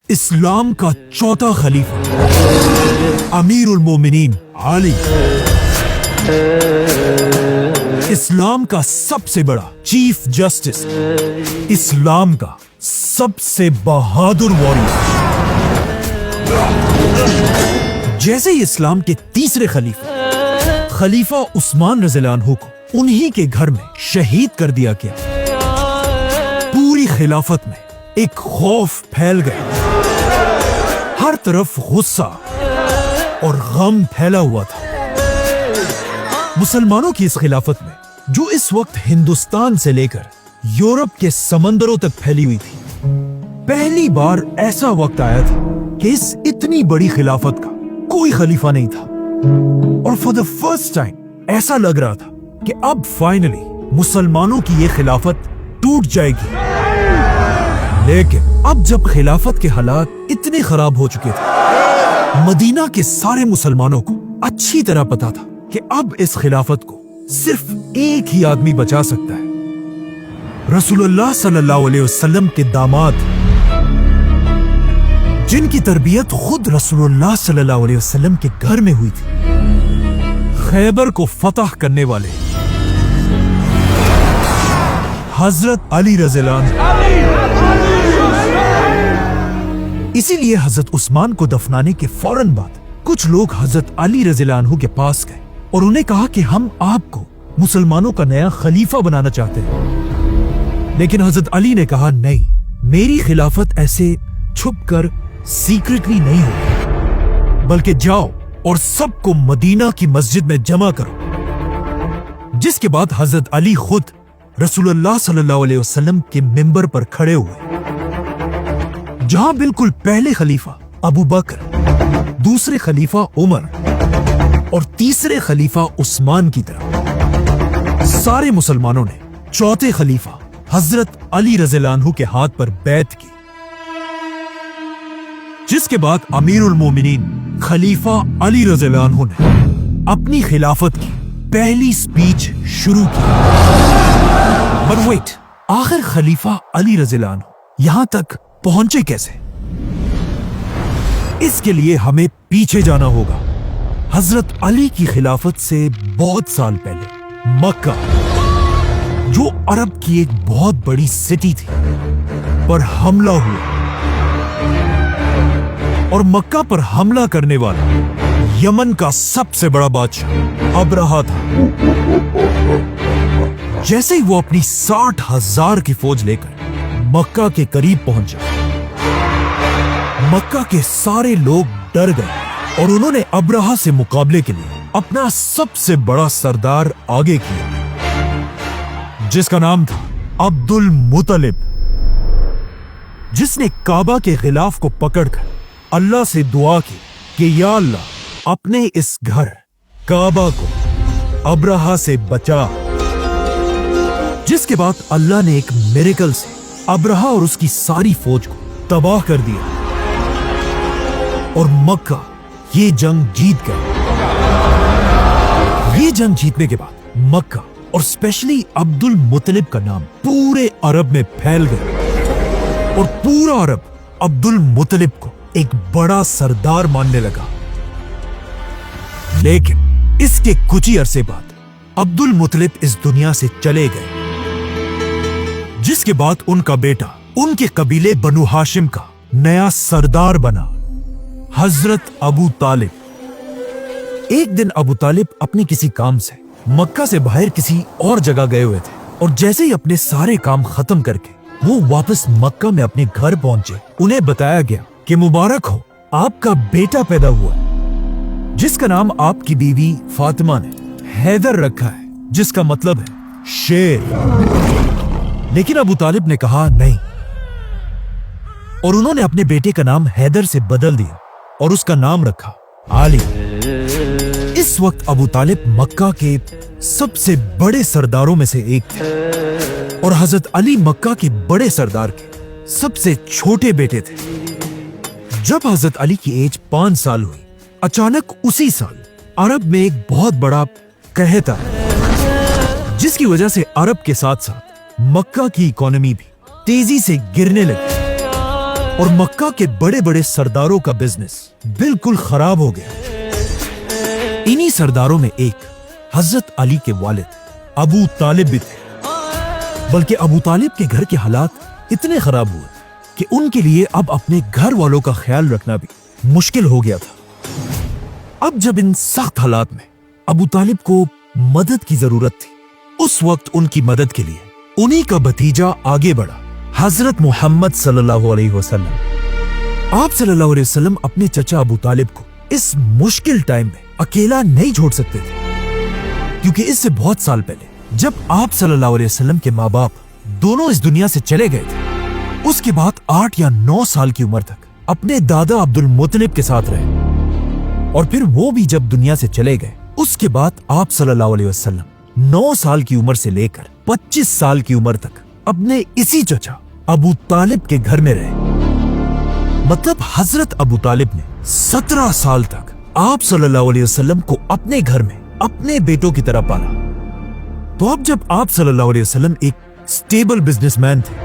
इस्लाम का चौथा खलीफा अमीरुल मोमिनीन अली, इस्लाम का सबसे बड़ा चीफ जस्टिस, इस्लाम का सबसे बहादुर वॉरियर। जैसे ही इस्लाम के तीसरे खलीफा उस्मान रज़ियल्लाहु अन्हु को उन्हीं के घर में शहीद कर दिया गया, पूरी खिलाफत में एक खौफ फैल गया। हर तरफ गुस्सा और गम फैला हुआ था। मुसलमानों की इस खिलाफत में, जो इस वक्त हिंदुस्तान से लेकर यूरोप के समंदरों तक फैली हुई थी, पहली बार ऐसा वक्त आया था कि इस इतनी बड़ी खिलाफत का कोई खलीफा नहीं था। और फॉर द फर्स्ट टाइम ऐसा लग रहा था कि अब फाइनली मुसलमानों की ये खिलाफत टूट जाएगी। लेकिन अब जब खिलाफत के हालात इतने खराब हो चुके थे, मदीना के सारे मुसलमानों को अच्छी तरह पता था कि अब इस खिलाफत को सिर्फ एक ही आदमी बचा सकता है, रसूलुल्लाह सल्लल्लाहु अलैहि वसल्लम के दामाद, जिनकी तरबियत खुद रसूलुल्लाह सल्लल्लाहु अलैहि वसल्लम के घर में हुई थी, खैबर को फतह करने वाले हजरत अली रज़ियल्लाहु अन्हु। इसीलिए हजरत उस्मान को दफनाने के फौरन बाद कुछ लोग हजरत अली रज़ियल्लाहु अन्हु के पास गए और उन्हें कहा कि हम आपको मुसलमानों का नया खलीफा बनाना चाहते हैं। लेकिन हजरत अली ने कहा, नहीं, मेरी खिलाफत ऐसे छुपकर सीक्रेटली नहीं होगी, बल्कि जाओ और सबको मदीना की मस्जिद में जमा करो। जिसके बाद हजरत अली खुद रसूलुल्लाह सल्लल्लाहु अलैहि वसल्लम के मिंबर पर खड़े हुए, जहां बिल्कुल पहले खलीफा अबू बकर, दूसरे खलीफा उमर और तीसरे खलीफा उस्मान की तरह सारे मुसलमानों ने चौथे खलीफा हजरत अली रज़ियल्लाहु अन्हु के हाथ पर बैत की। जिसके बाद अमीरुल मोमिनीन खलीफा अली रज़ियल्लाहु अन्हु ने अपनी खिलाफत की पहली स्पीच शुरू की। बट वेट, आखिर खलीफा अली रज़ियल्लाहु अन्हु यहां तक पहुंचे कैसे? इसके लिए हमें पीछे जाना होगा, हजरत अली की खिलाफत से बहुत साल पहले मक्का, जो अरब की एक बहुत बड़ी सिटी थी, पर हमला हुआ। और मक्का पर हमला करने वाला यमन का सबसे बड़ा बादशाह अबरहा था। जैसे ही वो अपनी 60,000 की फौज लेकर मक्का के करीब पहुंचा, मक्का के सारे लोग डर गए और उन्होंने अबरहा से मुकाबले के लिए अपना सबसे बड़ा सरदार आगे किया, जिसका नाम था अब्दुल मुत्तलिब, जिसने काबा के खिलाफ को पकड़कर अल्लाह से दुआ की कि या अल्लाह, अपने इस घर काबा को अबरहा से बचा। जिसके बाद अल्लाह ने एक मिरेकल से अबरहा और उसकी सारी फौज को तबाह कर दिया और मक्का ये जंग जीत गया। ये जंग जीतने के बाद मक्का और स्पेशली अब्दुल मुत्तलिब का नाम पूरे अरब में फैल गया और पूरा अरब अब्दुल मुत्तलिब को एक बड़ा सरदार मानने लगा। लेकिन इसके कुछ ही अरसे बाद अब्दुल मुत्तलिब इस दुनिया से चले गए, जिसके बाद उनका बेटा उनके कबीले बनु हाशिम का नया सरदार बना, हजरत अबू तालिब। एक दिन अबू तालिब अपने किसी काम से मक्का से बाहर किसी और जगह गए हुए थे और जैसे ही अपने सारे काम खत्म करके वो वापस मक्का में अपने घर पहुंचे, उन्हें बताया गया कि मुबारक हो, आपका बेटा पैदा हुआ, जिसका नाम आपकी बीवी फातिमा ने हैदर रखा है, जिसका मतलब है शेर। लेकिन अबू तालिब ने कहा नहीं, और उन्होंने अपने बेटे का नाम हैदर से बदल दिया और उसका नाम रखा आली। इस वक्त अबू तालिब मक्का के सबसे बड़े सरदारों में से एक थे और हजरत अली मक्का के बड़े सरदार के सबसे छोटे बेटे थे। जब हजरत अली की एज 5 साल हुई, अचानक उसी साल अरब में एक बहुत बड़ा कहत आया, जिसकी वजह से अरब के साथ साथ मक्का की इकोनॉमी भी तेजी से गिरने लगी। और मक्का के बड़े बड़े सरदारों का बिजनेस बिल्कुल खराब हो गया। इन्हीं सरदारों में एक हजरत अली के वालिद अबू तालिब भी थे। बल्कि अबू तालिब के घर के हालात इतने खराब हुए कि उनके लिए अब अपने घर वालों का ख्याल रखना भी मुश्किल हो गया था। अब जब इन सख्त हालात में अबू तालिब को मदद की जरूरत थी, उस वक्त उनकी मदद के लिए उन्हीं का भतीजा आगे बढ़ा, हजरत मोहम्मद सल्लल्लाहु अलैहि वसल्लम। आप सल्लल्लाहु अलैहि वसल्लम अपने चचा अबू तालिब को इस मुश्किल टाइम में अकेला नहीं छोड़ सकते थे, क्योंकि इससे बहुत साल पहले जब आप सल्लल्लाहु अलैहि वसल्लम के माँ बाप दोनों इस दुनिया से चले गए थे, उसके बाद 8 या 9 साल की उम्र तक अपने दादा अब्दुल मुत्तलिब के साथ रहे। और फिर वो भी जब दुनिया से चले गए, उसके बाद आप सल्लल्लाहु अलैहि वसल्लम 9 साल की उम्र से लेकर 25 साल की उम्र तक अपने इसी चचा अबू तालिब के घर में रहे। मतलब हजरत अबू तालिब ने 17 साल तक आप सल्लल्लाहु अलैहि वसल्लम को अपने घर में अपने बेटों की तरह पाला। तो अब जब आप सल्लल्लाहु अलैहि वसल्लम एक स्टेबल बिजनेसमैन थे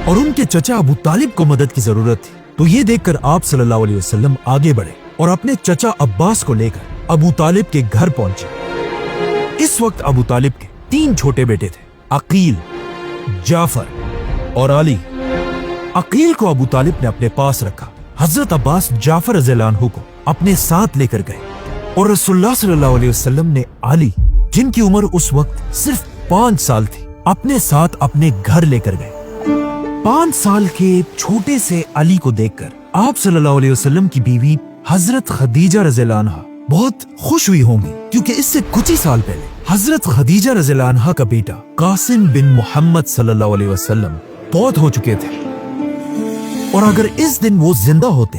और उनके चचा अबू तालिब को मदद की जरूरत थी, तो ये देखकर आप सल्लल्लाहु अलैहि वसल्लम आगे बढ़े और अपने चचा अब्बास को लेकर अबू तालिब के घर पहुंचे। इस वक्त अबू तालिब के 3 छोटे बेटे थे, अकील, जाफर और अली। अकील को अबू तालिब ने अपने पास रखा। हजरत अब्बास जाफर रज़ियल्लाहु अन्हु को अपने साथ लेकर गए और रसूलुल्लाह सल्लल्लाहु अलैहि वसल्लम ने अली, जिनकी उम्र उस वक्त सिर्फ 5 साल थी, अपने साथ अपने घर लेकर गए। 5 साल के छोटे से अली को देखकर आप सल्लल्लाहु अलैहि वसल्लम की बीवी हजरत खदीजा रज़ियल्लाहु अन्हा बहुत खुश हुई होंगी, क्योंकि इससे कुछ ही साल पहले हजरत खदीजा रज़ियल्लाहु अन्हा का बेटा कासिम बिन मोहम्मद सल्लल्लाहु अलैहि वसल्लम फौत हो चुके थे। और अगर इस दिन वो जिंदा होते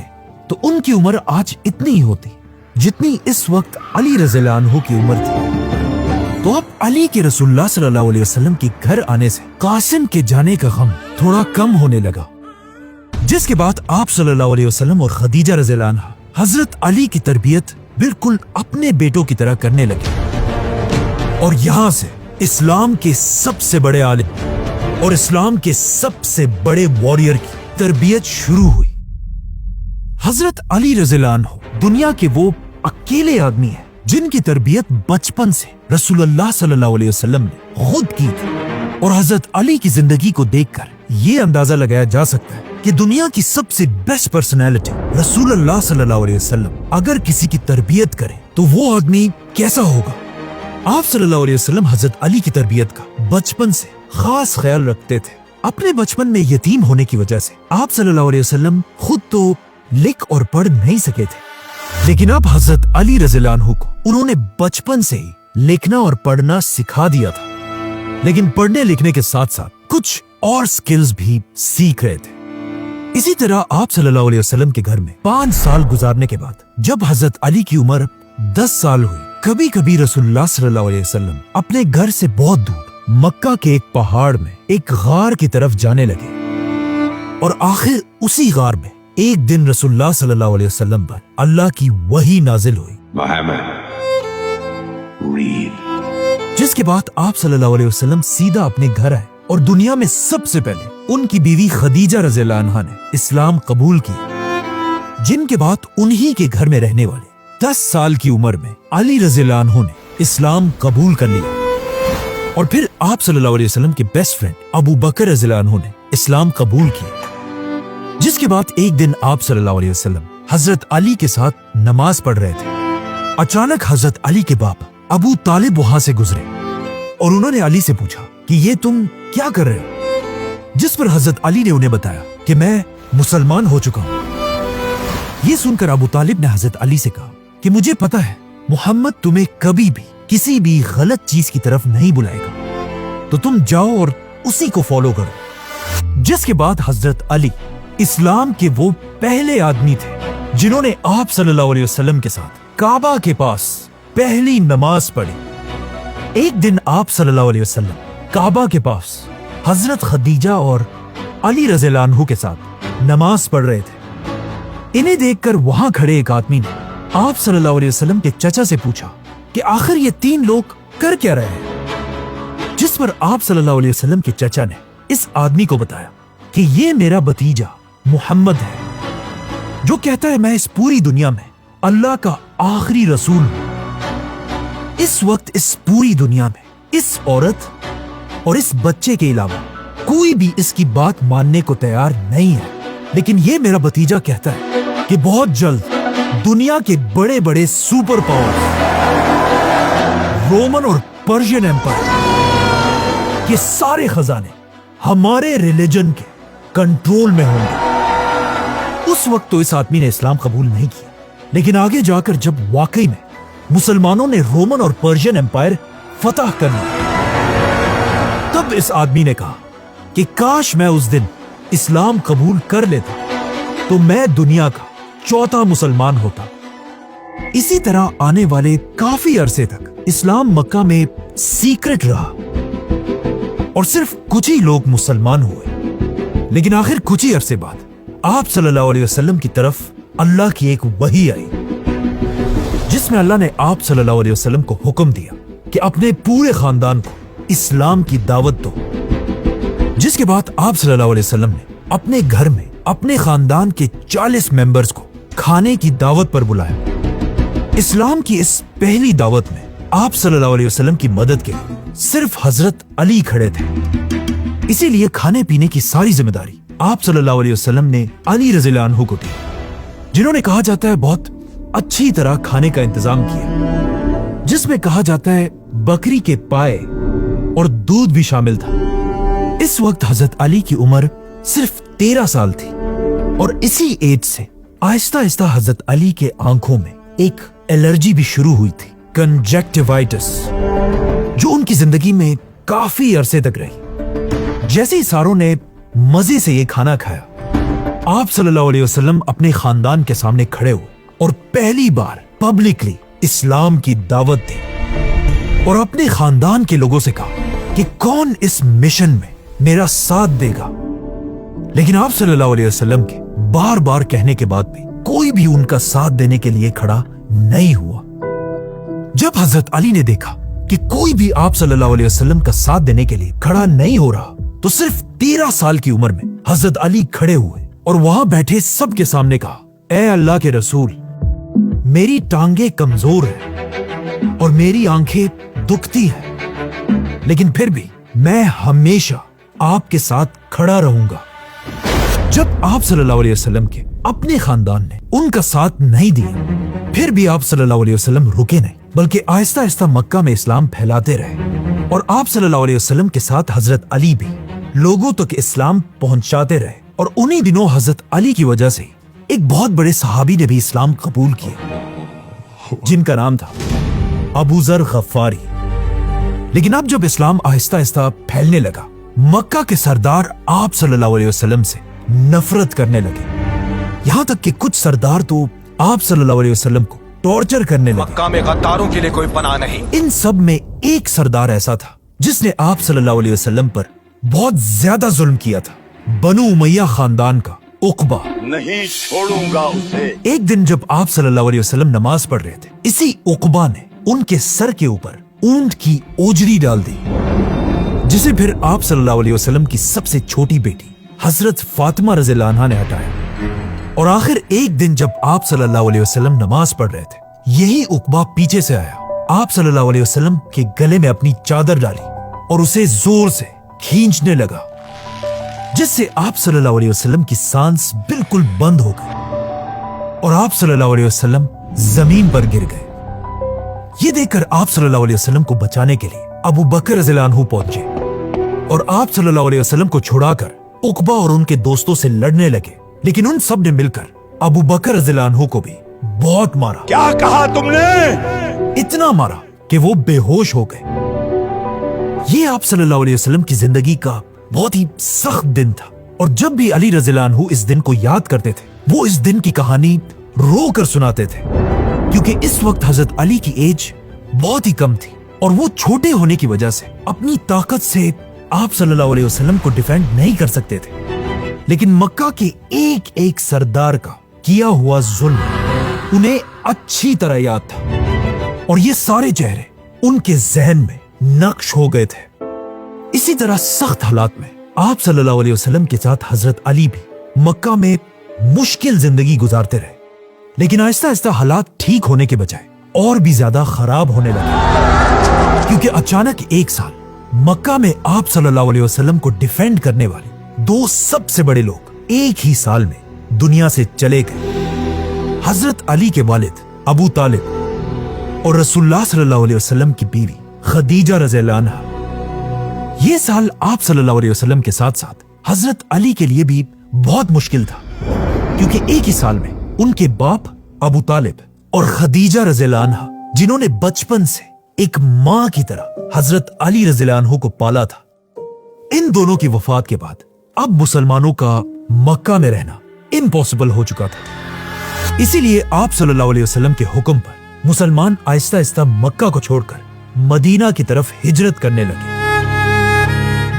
तो उनकी उम्र आज इतनी ही होती जितनी इस वक्त अली रज़ियल्लाहु अन्हु की उम्र थी। तो अब अली के रसूलुल्लाह सल्लल्लाहु अलैहि वसल्लम के घर आने से कासिम के जाने का गम थोड़ा कम होने लगा, जिसके बाद आप सल्लल्लाहु अलैहि वसल्लम और खदीजा रज़ियल्लाहु अन्हा हजरत अली की तरबियत बिल्कुल अपने बेटों की तरह करने लगे। और यहां से इस्लाम के सबसे बड़े आलिम और इस्लाम के सबसे बड़े वॉरियर की तरबियत शुरू हुई। हजरत अली रज़ियल्लाहु अन्हु दुनिया के वो अकेले आदमी हैं जिनकी तरबियत बचपन से रसूलुल्लाह सल्लल्लाहु अलैहि वसल्लम ने खुद की थी। और हजरत अली की जिंदगी को देखकर ये अंदाजा लगाया जा सकता है कि दुनिया की सबसे बेस्ट पर्सनैलिटी रसूलुल्लाह सल्लल्लाहु अलैहि वसल्लम अगर किसी की तरबियत करे तो वो आदमी कैसा होगा। आप सल्लल्लाहु अलैहि वसल्लम हजरत अली की तरबियत का बचपन से खास ख्याल रखते थे। अपने बचपन में यतीम होने की वजह से आप सल्लल्लाहु अलैहि वसल्लम खुद तो लिख और पढ़ नहीं सके थे, लेकिन अब हजरत अली रज़ियल्लाहु अन्हु को उन्होंने बचपन से ही लिखना और पढ़ना सिखा दिया था। लेकिन पढ़ने लिखने के साथ साथ कुछ और स्किल्स भी सीख रहे थे। इसी तरह आप सल्लल्लाहु अलैहि वसल्लम के घर में 5 साल गुजारने के बाद जब हजरत अली की उम्र 10 साल हुई, कभी कभी रसूलुल्लाह सल्लल्लाहु अलैहि वसल्लम अपने घर से बहुत दूर मक्का के एक पहाड़ में एक गार की तरफ जाने लगे। और आखिर उसी गार में एक दिन रसूलुल्लाह सल्लल्लाहु अलैहि वसल्लम पर अल्लाह की वही नाजिल हुई, जिसके बाद आप सल्लल्लाहु अलैहि वसल्लम सीधा अपने घर आए और दुनिया में सबसे पहले उनकी बीवी खदीजा रज़ियल्लाहु अन्हा ने इस्लाम कबूल किया, जिनके बाद उन्हीं के घर में रहने वाले 10 साल की उम्र में अली रज़ियल्लाहु अन्हु ने इस्लाम कबूल कर लिया। और फिर आप सल्लल्लाहु अलैहि वसल्लम के बेस्ट फ्रेंड अबू बकर रज़ियल्लाहु अन्हु ने इस्लाम कबूल किया, जिसके बाद एक दिन आप सल्लल्लाहु अलैहि वसल्लम हजरत अली के साथ नमाज पढ़ रहे थे। अचानक हजरत अली के बाप अबू तालिब वहां से गुजरे और उन्होंने अली से पूछा कि ये तुम क्या कर रहे हो, जिस पर हजरत अली ने उन्हें बताया कि मैं मुसलमान हो चुका हूं। ये सुनकर अबू तालिब ने हजरत अली से कहा कि मुझे पता है मोहम्मद तुम्हें कभी भी किसी भी गलत चीज की तरफ नहीं बुलाएगा, तो तुम जाओ और उसी को फॉलो करो। जिसके बाद हजरत अली इस्लाम के वो पहले आदमी थे जिन्होंने आप सल्लल्लाहु अलैहि वसल्लम के साथ काबा के पास पहली नमाज पढ़ी। एक दिन आप सल्लल्लाहु अलैहि वसल्लम काबा के पास हजरत खदीजा और अली रज़ियल्लाहु अन्हु के साथ नमाज पढ़ रहे थे। इन्हें देखकर वहां खड़े एक आदमी ने आप सल्लल्लाहु अलैहि वसल्लम के चचा से पूछा कि आखिर ये 3 लोग कर क्या रहे हैं, जिस पर आप सल्लल्लाहु अलैहि वसल्लम के चचा ने इस आदमी को बताया कि ये मेरा भतीजा मुहम्मद है, जो कहता है मैं इस पूरी दुनिया में अल्लाह का आखिरी रसूल हूं। इस वक्त इस पूरी दुनिया में इस औरत और इस बच्चे के अलावा कोई भी इसकी बात मानने को तैयार नहीं है। लेकिन ये मेरा भतीजा कहता है कि बहुत जल्द दुनिया के बड़े बड़े सुपर पावर्स, रोमन और पर्शियन एम्पायर, ये सारे खजाने हमारे रिलीजन के कंट्रोल में होंगे। उस वक्त तो इस आदमी ने इस्लाम कबूल नहीं किया, लेकिन आगे जाकर जब वाकई में मुसलमानों ने रोमन और पर्शियन एम्पायर फतह कर लिया, तब इस आदमी ने कहा कि काश मैं उस दिन इस्लाम कबूल कर लेता तो मैं दुनिया का चौथा मुसलमान होता। इसी तरह आने वाले काफी अरसे तक इस्लाम मक्का में सीक्रेट रहा और सिर्फ कुछ ही लोग मुसलमान हुए। लेकिन आखिर कुछ ही अरसे बाद आप सल्लल्लाहु अलैहि वसल्लम की तरफ अल्लाह की एक वही आई, जिसमें अल्लाह ने आप सल्लल्लाहु अलैहि वसल्लम को हुक्म दिया कि अपने पूरे खानदान को इस्लाम की दावत दो। जिसके बाद आप सल्लल्लाहु अलैहि वसल्लम ने अपने घर में अपने खानदान के 40 मेंबर्स को खाने की दावत पर बुलाया। इस्लाम की इस पहली दावत में आप सल्लल्लाहु अलैहि वसल्लम की मदद के लिए सिर्फ हजरत अली खड़े थे। इसीलिए खाने पीने की सारी जिम्मेदारी आप सल्लल्लाहु अलैहि वसल्लम ने अली रज़ियल्लाहु अन्हु को दी, जिन्होंने कहा जाता है बहुत अच्छी तरह खाने का इंतजाम किया, जिसमें कहा जाता है बकरी के पाए और दूध भी शामिल था। इस वक्त हजरत अली की उम्र सिर्फ 13 साल थी और इसी एज से आहिस्ता आहिस्ता हजरत अली के आंखों में एक एलर्जी भी शुरू हुई थी, कंजक्टिवाइटिस, जो उनकी जिंदगी में काफी अरसे तक रही। जैसे ही सारों ने मजे से ये खाना खाया, आप सल्लल्लाहु अलैहि वसल्लम अपने खानदान के सामने खड़े हुए और पहली बार पब्लिकली इस्लाम की दावत दी और अपने खानदान के लोगों से कहा कि कौन इस मिशन में मेरा साथ देगा। लेकिन आप सल्लल्लाहु अलैहि वसल्लम के बार बार कहने के बाद भी कोई भी उनका साथ देने के लिए खड़ा नहीं हुआ। जब हजरत अली ने देखा कि कोई भी आप सल्लल्लाहु अलैहि वसल्लम का साथ देने के लिए खड़ा नहीं हो रहा, तो सिर्फ 13 साल की उम्र में हजरत अली खड़े हुए और वहां बैठे सबके सामने कहा, ऐ अल्लाह के रसूल, मेरी टांगे कमजोर है और मेरी आंखें दुखती है, लेकिन फिर भी मैं हमेशा आपके साथ खड़ा रहूंगा। जब आप सल्लल्लाहु अलैहि वसल्लम के अपने खानदान ने उनका साथ नहीं दिया, फिर भी आप सल्लल्लाहु अलैहि वसल्लम रुके नहीं, बल्कि आहिस्ता आहिस्ता मक्का में इस्लाम फैलाते रहे और आप सल्लल्लाहु अलैहि वसल्लम के साथ हजरत अली भी लोगों तक इस्लाम पहुंचाते रहे। और उन्हीं दिनों हजरत अली की वजह से एक बहुत बड़े सहाबी ने भी इस्लाम कबूल किया, जिनका नाम था अबू जर गफ्फारी। लेकिन अब जब इस्लाम आहिस्ता आहिस्ता फैलने लगा, मक्का के सरदार आप सल्लल्लाहु अलैहि वसल्लम से नफरत करने लगे। यहां तक कि कुछ सरदार तो आप सल्लल्लाहु अलैहि वसल्लम को टॉर्चर करने लगे। मक्का में गद्दारों के लिए कोई पनाह नहीं। इन सब में एक सरदार ऐसा था जिसने आप सल्लल्लाहु अलैहि वसल्लम पर बहुत ज्यादा जुल्म किया था, बनु उमैया खानदान का उकबा। नहीं छोड़ूंगा उसे। एक दिन जब आप सल्लल्लाहु अलैहि वसल्लम नमाज पढ़ रहे थे, इसी उकबा ने उनके सर के ऊपर ऊंट की ओजरी डाल दी, जिसे फिर आप सल्लल्लाहु अलैहि वसल्लम की सबसे छोटी बेटी हजरत फातिमा रज़ियल्लाहु अन्हा ने हटाया। और आखिर एक दिन जब आप सल्लल्लाहु अलैहि वसल्लम नमाज पढ़ रहे थे, यही उकबा पीछे से आया, आप सल्लल्लाहु अलैहि वसल्लम के गले में अपनी चादर डाली और उसे जोर से खींचने लगा, जिससे आप सल्लल्लाहु अलैहि वसल्लम की सांस बिल्कुल बंद हो गई और आप सल्लल्लाहु अलैहि वसल्लम जमीन पर गिर गए। ये देखकर आप सल्लल्लाहु अलैहि वसल्लम को बचाने के लिए अबू बकर रज़ियल्लाहु अन्हु पहुंचे और आप सल्लल्लाहु अलैहि वसल्लम को छुड़ाकर उकबा और उनके दोस्तों से लड़ने लगे। लेकिन उन सब ने मिलकर अबू बकर रज़ियल्लाहु अन्हु को भी बहुत मारा। क्या कहा तुमने? इतना मारा कि वो बेहोश हो गए। ये आप सल्लल्लाहु अलैहि वसल्लम की जिंदगी का बहुत ही सख्त दिन था और जब भी अली रज़ियल्लाहु अन्हु इस दिन को याद करते थे, वो इस दिन की कहानी रो कर सुनाते थे, क्योंकि इस वक्त हजरत अली की एज बहुत ही कम थी और वो छोटे होने की वजह से अपनी ताकत से आप सल्लल्लाहु अलैहि वसल्लम को डिफेंड नहीं कर सकते थे। लेकिन मक्का के एक एक सरदार का किया हुआ जुल्म उन्हें अच्छी तरह याद था और ये सारे चेहरे उनके जहन में नक्श हो गए थे। इसी तरह सख्त हालात में आप सल्लल्लाहु अलैहि वसल्लम के साथ हजरत अली भी मक्का में मुश्किल जिंदगी गुजारते रहे, लेकिन आहिस्ता आहिस्ता हालात ठीक होने के बजाय और भी ज्यादा खराब होने लगे, क्योंकि अचानक एक साल मक्का में आप सल्लल्लाहु अलैहि वसल्लम को डिफेंड करने वाले दो सबसे बड़े लोग एक ही साल में दुनिया से चले गए। हजरत अली के वालिद अबू तालिब और रसूलुल्लाह सल्लल्लाहु अलैहि वसल्लम की बीवी खदीजा रज़ियल्लाहु अन्हा। ये साल आप सल्लल्लाहु अलैहि वसल्लम के साथ साथ हजरत अली के लिए भी बहुत मुश्किल था, क्योंकि एक ही साल में उनके बाप अबू तालिब और खदीजा रज़ियल्लाहु अन्हा, जिन्होंने बचपन से एक मां की तरह हजरत अली रज़ियल्लाहु अन्हु को पाला था, इन दोनों की वफात के बाद अब मुसलमानों का मक्का में रहना इम्पॉसिबल हो चुका था। इसीलिए आप सल्लल्लाहु अलैहि वसल्लम के हुक्म पर मुसलमान आहिस्ता आहिस्ता मक्का को छोड़कर मदीना की तरफ हिजरत करने लगे।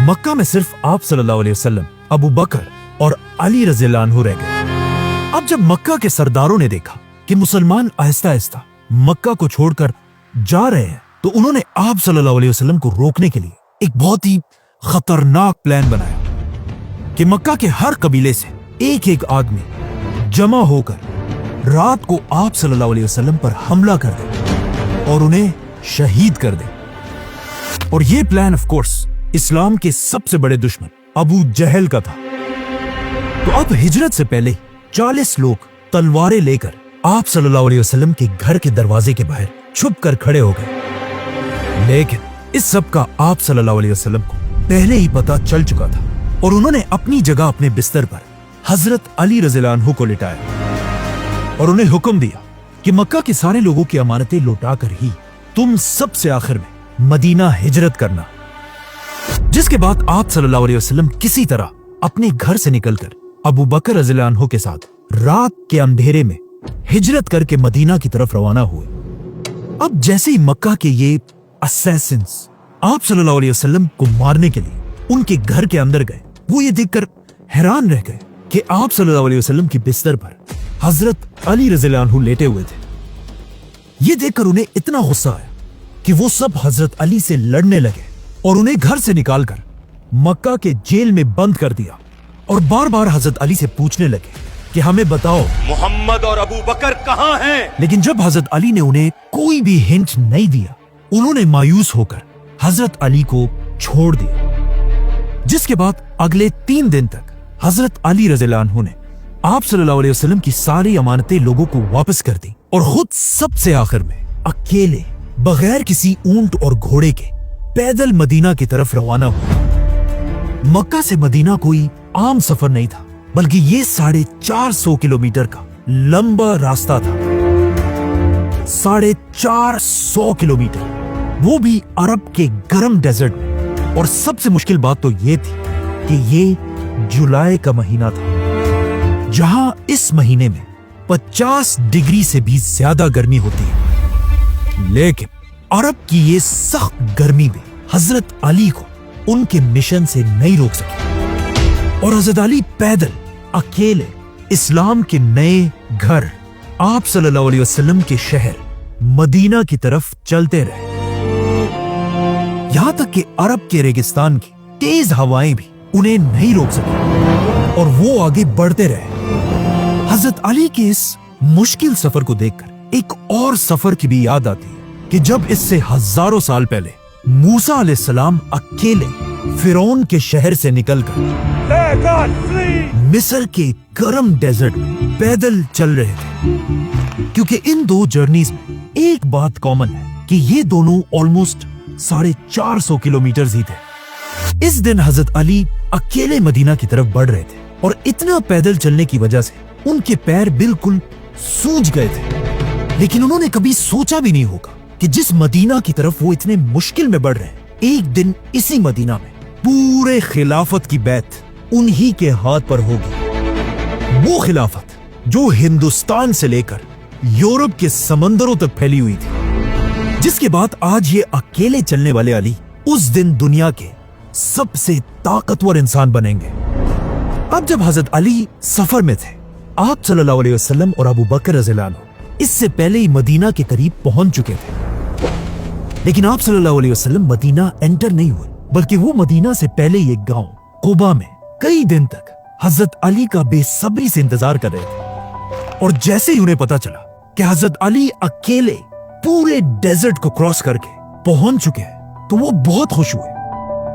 मक्का में सिर्फ आप सल्लल्लाहु अलैहि वसल्लम, अबू बकर और अली रज़ियल्लाहु अन्हु रह गए। अब जब मक्का के सरदारों ने देखा कि मुसलमान आहिस्ता आहिस्ता मक्का को छोड़कर जा रहे हैं, तो उन्होंने आप सल्लल्लाहु अलैहि वसल्लम को रोकने के लिए एक बहुत ही खतरनाक प्लान बनाया कि मक्का के हर कबीले से एक एक आदमी जमा होकर रात को आप सल्लल्लाहु अलैहि वसल्लम पर हमला कर दे और उन्हें शहीद कर दे। और यह प्लान ऑफ कोर्स इस्लाम के सबसे बड़े दुश्मन अबू जहल का था। तो अब हिजरत से पहले 40 लोग तलवारें लेकर आप सल्लल्लाहु अलैहि वसल्लम के घर के दरवाजे के बाहर छुप कर खड़े हो गए। लेकिन इस सब का आप सल्लल्लाहु अलैहि वसल्लम को पहले ही पता चल चुका था और उन्होंने अपनी जगह अपने बिस्तर पर हजरत अली रज़ियल्लाहु अन्हु को लिटाया और उन्हें हुक्म दिया कि मक्का के सारे लोगों की अमानतें लौटाकर ही तुम सबसे आखिर में मदीना हिजरत करना। जिसके बाद आप सल्लल्लाहु अलैहि वसल्लम किसी तरह अपने घर से निकलकर अबू बकर रज़ियल्लाहु अन्हु के साथ रात के अंधेरे में हिजरत करके मदीना की तरफ रवाना हुए। अब जैसे ही मक्का के ये असैसिन्स आप सल्लल्लाहु अलैहि वसल्लम को मारने के लिए उनके घर के अंदर गए, वो ये देखकर हैरान रह गए कि आप सल्लल्लाहु अलैहि वसल्लम की बिस्तर पर हजरत अली रज़ियल्लाहु अन्हु लेटे हुए थे। ये देखकर उन्हें इतना गुस्सा आया कि वो सब हजरत अली से लड़ने लगे और उन्हें घर से निकालकर मक्का के जेल में बंद कर दिया और बार बार हजरत अली से पूछने लगे कि हमें बताओ मोहम्मद और अबू बकर कहाँ हैं? लेकिन जब हजरत अली ने उन्हें कोई भी हिंट नहीं दिया, उन्होंने मायूस होकर हजरत अली को छोड़ दिया। जिसके बाद अगले 3 दिन तक हजरत अली रज़ियल्लाहु अन्हु ने आप सल्लल्लाहु अलैहि वसल्लम की सारी अमानतें लोगों को वापस कर दी और खुद सबसे आखिर में अकेले बगैर किसी ऊंट और घोड़े के पैदल मदीना की तरफ रवाना हुए। मक्का से मदीना कोई आम सफर नहीं था, बल्कि ये 450 किलोमीटर का लंबा रास्ता था। 450 किलोमीटर, वो भी अरब के गर्म डेजर्ट में। और सबसे मुश्किल बात तो ये थी कि ये जुलाई का महीना था, जहां इस महीने में 50 डिग्री से भी ज्यादा गर्मी होती है। लेकिन अरब की ये सख्त गर्मी भी हजरत अली को उनके मिशन से नहीं रोक सकी और हजरत अली पैदल अकेले इस्लाम के नए घर आप सल्लल्लाहु अलैहि वसल्लम के शहर मदीना की तरफ चलते रहे। यहां तक कि अरब के रेगिस्तान की तेज हवाएं भी उन्हें नहीं रोक सकी और वो आगे बढ़ते रहे। हजरत अली के इस मुश्किल सफर को देखकर एक और सफर की भी याद आती है कि जब इससे हजारों साल पहले मूसा अलैहिस्सलाम अकेले फिरौन के शहर से निकलकर मिस्र के गर्म डेजर्ट में पैदल चल रहे थे। क्योंकि इन दो जर्नीज में एक बात कॉमन है कि ये दोनों ऑलमोस्ट 450 किलोमीटर ही थे। इस दिन हजरत अली अकेले मदीना की तरफ बढ़ रहे थे और इतना पैदल चलने की वजह से उनके पैर बिल्कुल सूज गए थे। लेकिन उन्होंने कभी सोचा भी नहीं होगा कि जिस मदीना की तरफ वो इतने मुश्किल में बढ़ रहे हैं, एक दिन इसी मदीना में पूरे खिलाफत की बैत उन्हीं के हाथ पर होगी। वो खिलाफत जो हिंदुस्तान से लेकर यूरोप के समंदरों तक फैली हुई थी, जिसके बाद आज ये अकेले चलने वाले अली उस दिन दुनिया के सबसे ताकतवर इंसान बनेंगे। अब जब हजरत अली सफर में थे, आप सल्लल्लाहु अलैहि वसल्लम और अबू बकर रज़ियल्लाहु अन्हु इससे पहले ही मदीना के करीब पहुंच चुके थे। लेकिन आप सल्लल्लाहु अलैहि वसल्लम मदीना एंटर नहीं हुए, बल्कि वो मदीना से पहले ही एक गांव कुबा में कई दिन तक हजरत अली का बेसब्री से इंतजार कर रहे थे। और जैसे ही उन्हें पता चला कि हजरत अली अकेले पूरे डेजर्ट को क्रॉस करके पहुंच चुके हैं, तो वो बहुत खुश हुए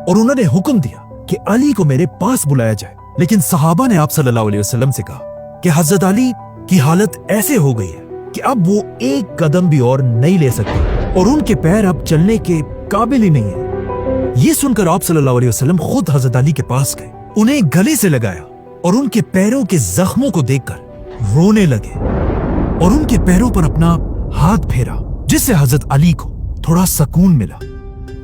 और उन्होंने हुक्म दिया कि अली को मेरे पास बुलाया जाए। लेकिन सहाबा ने आप सल्लल्लाहु अलैहि वसल्लम से कहा कि हजरत अली की हालत ऐसे हो गई है कि अब वो एक कदम भी और नहीं ले सकते और उनके पैर अब चलने के काबिल ही नहीं है। ये सुनकर आप सल्लल्लाहु अलैहि वसल्लम खुद हजरत अली के पास गए, उन्हें गले से लगाया और उनके पैरों के जख्मों को देखकर रोने लगे और उनके पैरों पर अपना हाथ फेरा, जिससे हजरत अली को थोड़ा सुकून मिला।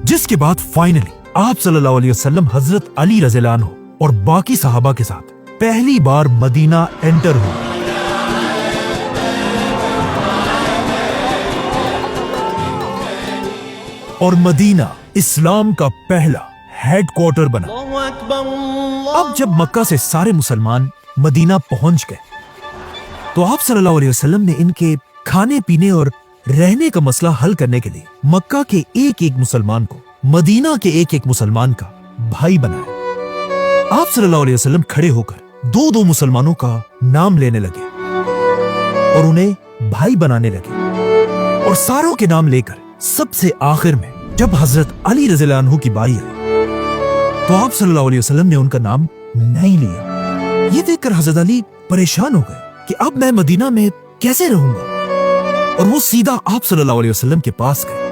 जिसके बाद फाइनली आप सल्लल्लाहु अलैहि वसल्लम हजरत अली रज़ियल्लाहु अन्हु और बाकी सहाबा के साथ पहली बार मदीना एंटर हुए। और मदीना इस्लाम का पहला हेडक्वार्टर बना। अब जब मक्का से सारे मुसलमान मदीना पहुंच गए, तो आप सल्लल्लाहु अलैहि वसल्लम ने इनके खाने पीने और रहने का मसला हल करने के लिए मक्का के एक एक मुसलमान को मदीना के एक एक मुसलमान का भाई बनाया। आप सल्लल्लाहु अलैहि वसल्लम खड़े होकर दो दो मुसलमानों का नाम लेने लगे और उन्हें भाई बनाने लगे। और सारों के नाम लेकर सबसे आखिर में जब हजरत अली रज़ियल्लाहु अन्हु की बारी आई, तो आप सल्लल्लाहु अलैहि वसल्लम ने उनका नाम नहीं लिया। ये देखकर हजरत अली परेशान हो गए कि अब मैं मदीना में कैसे रहूंगा। और वो सीधा आप सल्लल्लाहु अलैहि वसल्लम के पास गए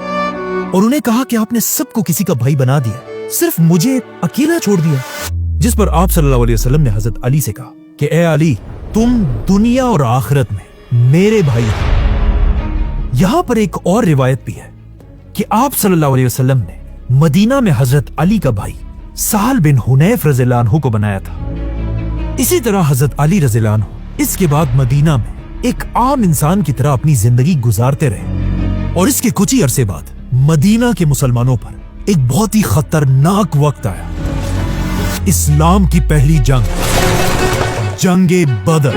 और उन्हें कहा कि आपने सबको किसी का भाई बना दिया, सिर्फ मुझे अकेला छोड़ दिया। जिस पर आप सल्लल्लाहु अलैहि वसल्लम ने हजरत अली से कहा कि ए अली, तुम दुनिया और आखिरत में मेरे भाई हो। यहां पर एक और रिवायत भी है कि आप सल्लल्लाहु अलैहि वसल्लम ने मदीना में हजरत अली का भाई साल बिन हुनैफ रज़ियल्लाहु अन्हु को बनाया था। इसी तरह हजरत अली रज़ियल्लाहु अन्हु इसके बाद मदीना में एक आम इंसान की तरह अपनी जिंदगी गुजारते रहे। और इसके कुछ ही अरसे बाद मदीना के मुसलमानों पर एक बहुत ही खतरनाक वक्त आया। इस्लाम की पहली जंग, जंगे बदर,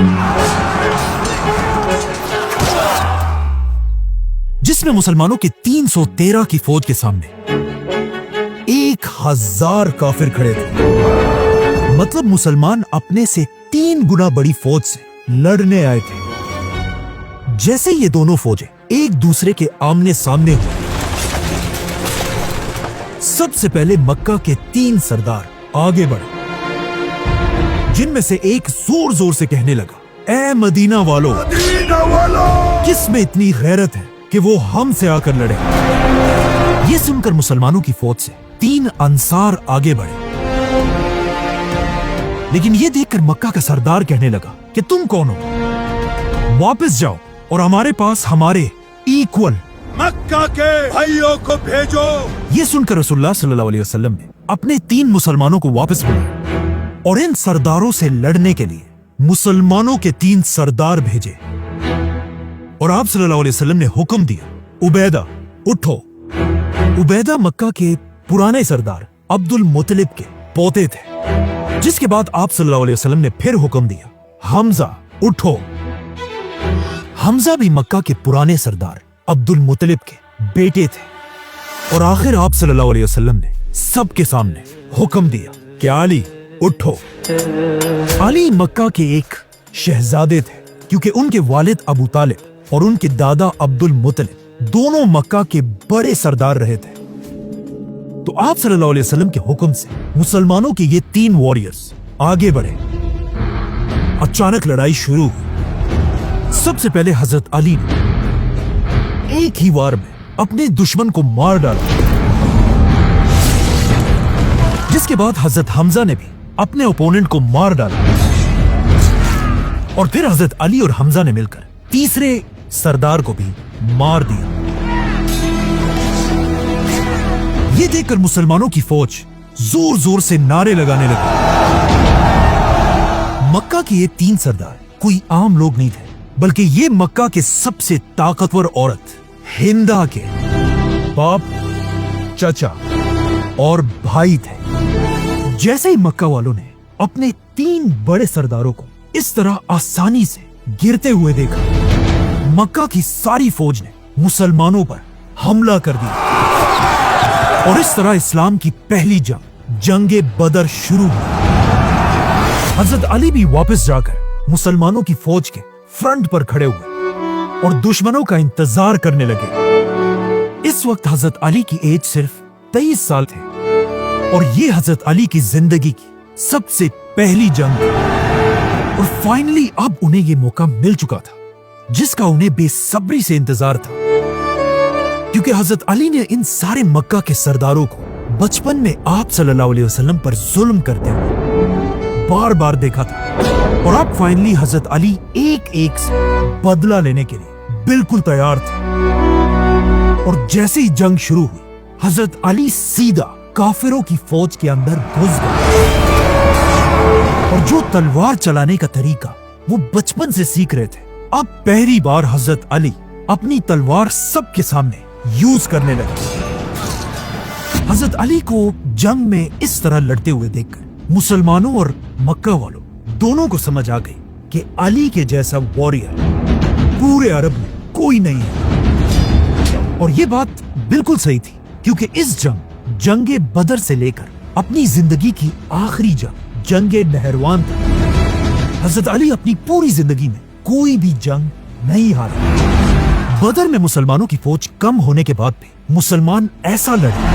जिसमें मुसलमानों के 313 की फौज के सामने 1000 काफिर खड़े थे। मतलब मुसलमान अपने से 3 गुना बड़ी फौज से लड़ने आए थे। जैसे ये दोनों फौजें एक दूसरे के आमने सामने हुए, सबसे पहले मक्का के 3 सरदार आगे बढ़े, जिनमें से एक जोर जोर से कहने लगा, ए मदीना वालों, किस में इतनी गैरत है कि वो हमसे आकर लड़े। ये सुनकर मुसलमानों की फौज से 3 अंसार आगे बढ़े। लेकिन ये देखकर मक्का का सरदार कहने लगा कि तुम कौन हो, वापस जाओ और हमारे पास हमारे इक्वल मक्का के भाइयों को भेजो। ये सुनकर रसूलुल्लाह सल्लल्लाहु अलैहि वसल्लम ने अपने 3 मुसलमानों को वापस बुलाया और इन सरदारों से लड़ने के लिए मुसलमानों के 3 सरदार भेजे। और आप सल्लल्लाहु अलैहि वसल्लम ने हुक्म दिया, उबैदा उठो। उबैदा मक्का के पुराने सरदार अब्दुल मुत्तलिब के पोते थे। जिसके बाद आप सल्लल्लाहु अलैहि वसल्लम ने फिर हुक्म दिया, हमजा उठो। हमजा भी मक्का के पुराने सरदार अब्दुल मुत्तलिब के बेटे थे। और आखिर आप सल्लल्लाहु अलैहि वसल्लम ने सबके सामने हुक्म दिया कि अली उठो। अली मक्का के एक शहजादे थे, क्योंकि उनके वालिद अबू तालिब और उनके दादा अब्दुल मुत्तलिब दोनों मक्का के बड़े सरदार रहे थे। तो आप सल्लल्लाहु अलैहि वसल्लम के हुक्म से मुसलमानों के ये 3 वॉरियर्स आगे बढ़े। अचानक लड़ाई शुरू हुई। सबसे पहले हजरत अली ने एक ही वार में अपने दुश्मन को मार डाला, जिसके बाद हजरत हमजा ने भी अपने ओपोनेंट को मार डाला। और फिर हजरत अली और हमजा ने मिलकर तीसरे सरदार को भी मार दिया। ये देखकर मुसलमानों की फौज जोर जोर से नारे लगाने लगी। मक्का के ये 3 सरदार कोई आम लोग नहीं थे, बल्कि ये मक्का के सबसे ताकतवर औरत हिंदा के बाप, चाचा और भाई थे। जैसे ही मक्का वालों ने अपने 3 बड़े सरदारों को इस तरह आसानी से गिरते हुए देखा, मक्का की सारी फौज ने मुसलमानों पर हमला कर दिया। और इस तरह इस्लाम की पहली जंग, जंगे बदर शुरू हुई। हजरत अली भी वापस जाकर मुसलमानों की फौज के फ्रंट पर खड़े हुए और दुश्मनों का इंतजार करने लगे। इस वक्त हजरत अली की एज सिर्फ 23 साल थे और ये हजरत अली की जिंदगी की सबसे पहली जंग थी। और फाइनली अब उन्हें ये मौका मिल चुका था जिसका उन्हें बेसब्री से इंतजार था, क्योंकि हजरत अली ने इन सारे मक्का के सरदारों को बचपन में आप सल्लल्लाहु अलैहि वसल्लम पर जुल्म करते हुए बार बार देखा था। और अब फाइनली हजरत अली एक एक से बदला लेने के लिए बिल्कुल तैयार थे। और जैसे ही जंग शुरू हुई, हजरत अली सीधा काफिरों की फौज के अंदर घुस गए और जो तलवार चलाने का तरीका वो बचपन से सीख रहे थे, अब पहली बार हजरत अली अपनी तलवार सबके सामने यूज करने लगे। हजरत अली को जंग में इस तरह लड़ते हुए देखकर मुसलमानों और मक्का वालों दोनों को समझ आ गई कि अली के जैसा वॉरियर पूरे अरब में कोई नहीं है। और ये बात बिल्कुल सही थी, क्योंकि इस जंगे बदर से लेकर अपनी जिंदगी की आखिरी जंगे नहरवान तक हजरत अली अपनी पूरी जिंदगी में कोई भी जंग नहीं हारा। बदर में मुसलमानों की फौज कम होने के बाद भी मुसलमान ऐसा लड़े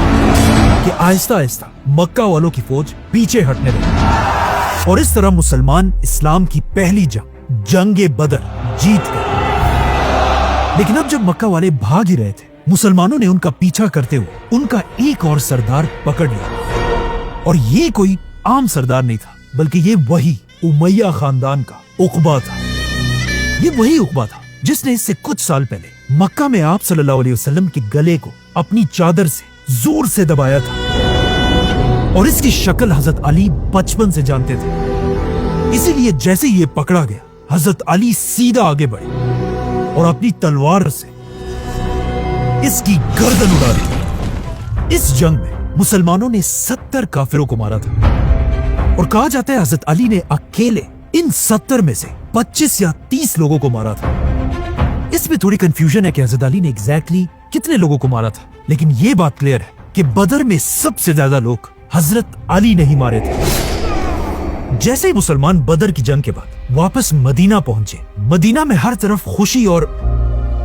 कि आहिस्ता आहिस्ता मक्का वालों की फौज पीछे हटने लगी और इस तरह मुसलमान इस्लाम की पहली जंगे बदर जीत गए। लेकिन अब जब मक्का वाले भाग ही रहे थे, मुसलमानों ने उनका पीछा करते हुए उनका एक और सरदार पकड़ लिया। और ये कोई आम सरदार नहीं था, बल्कि ये वही उमैया खानदान का उकबा था। ये वही उकबा था जिसने इससे कुछ साल पहले मक्का में आप सल्लल्लाहु अलैहि वसल्लम के गले को अपनी चादर से जोर से दबाया था। और इसकी शक्ल हजरत अली बचपन से जानते थे। इसीलिए जैसे ये पकड़ा गया, हजरत अली सीधा आगे बढ़े और अपनी तलवार से इसकी गर्दन उड़ा दी। इस जंग में मुसलमानों ने 70 काफिरों को मारा था और कहा जाता है हजरत अली ने अकेले इन 70 में से 25 या 30 लोगों को मारा था। इसमें थोड़ी कंफ्यूजन है कि हजरत अली ने एग्जैक्टली कितने लोगों को मारा था, लेकिन ये बात क्लियर है कि बदर में सबसे ज्यादा लोग हजरत अली ने ही मारे थे। जैसे ही मुसलमान बदर की जंग के बाद वापस मदीना पहुंचे, मदीना में हर तरफ खुशी और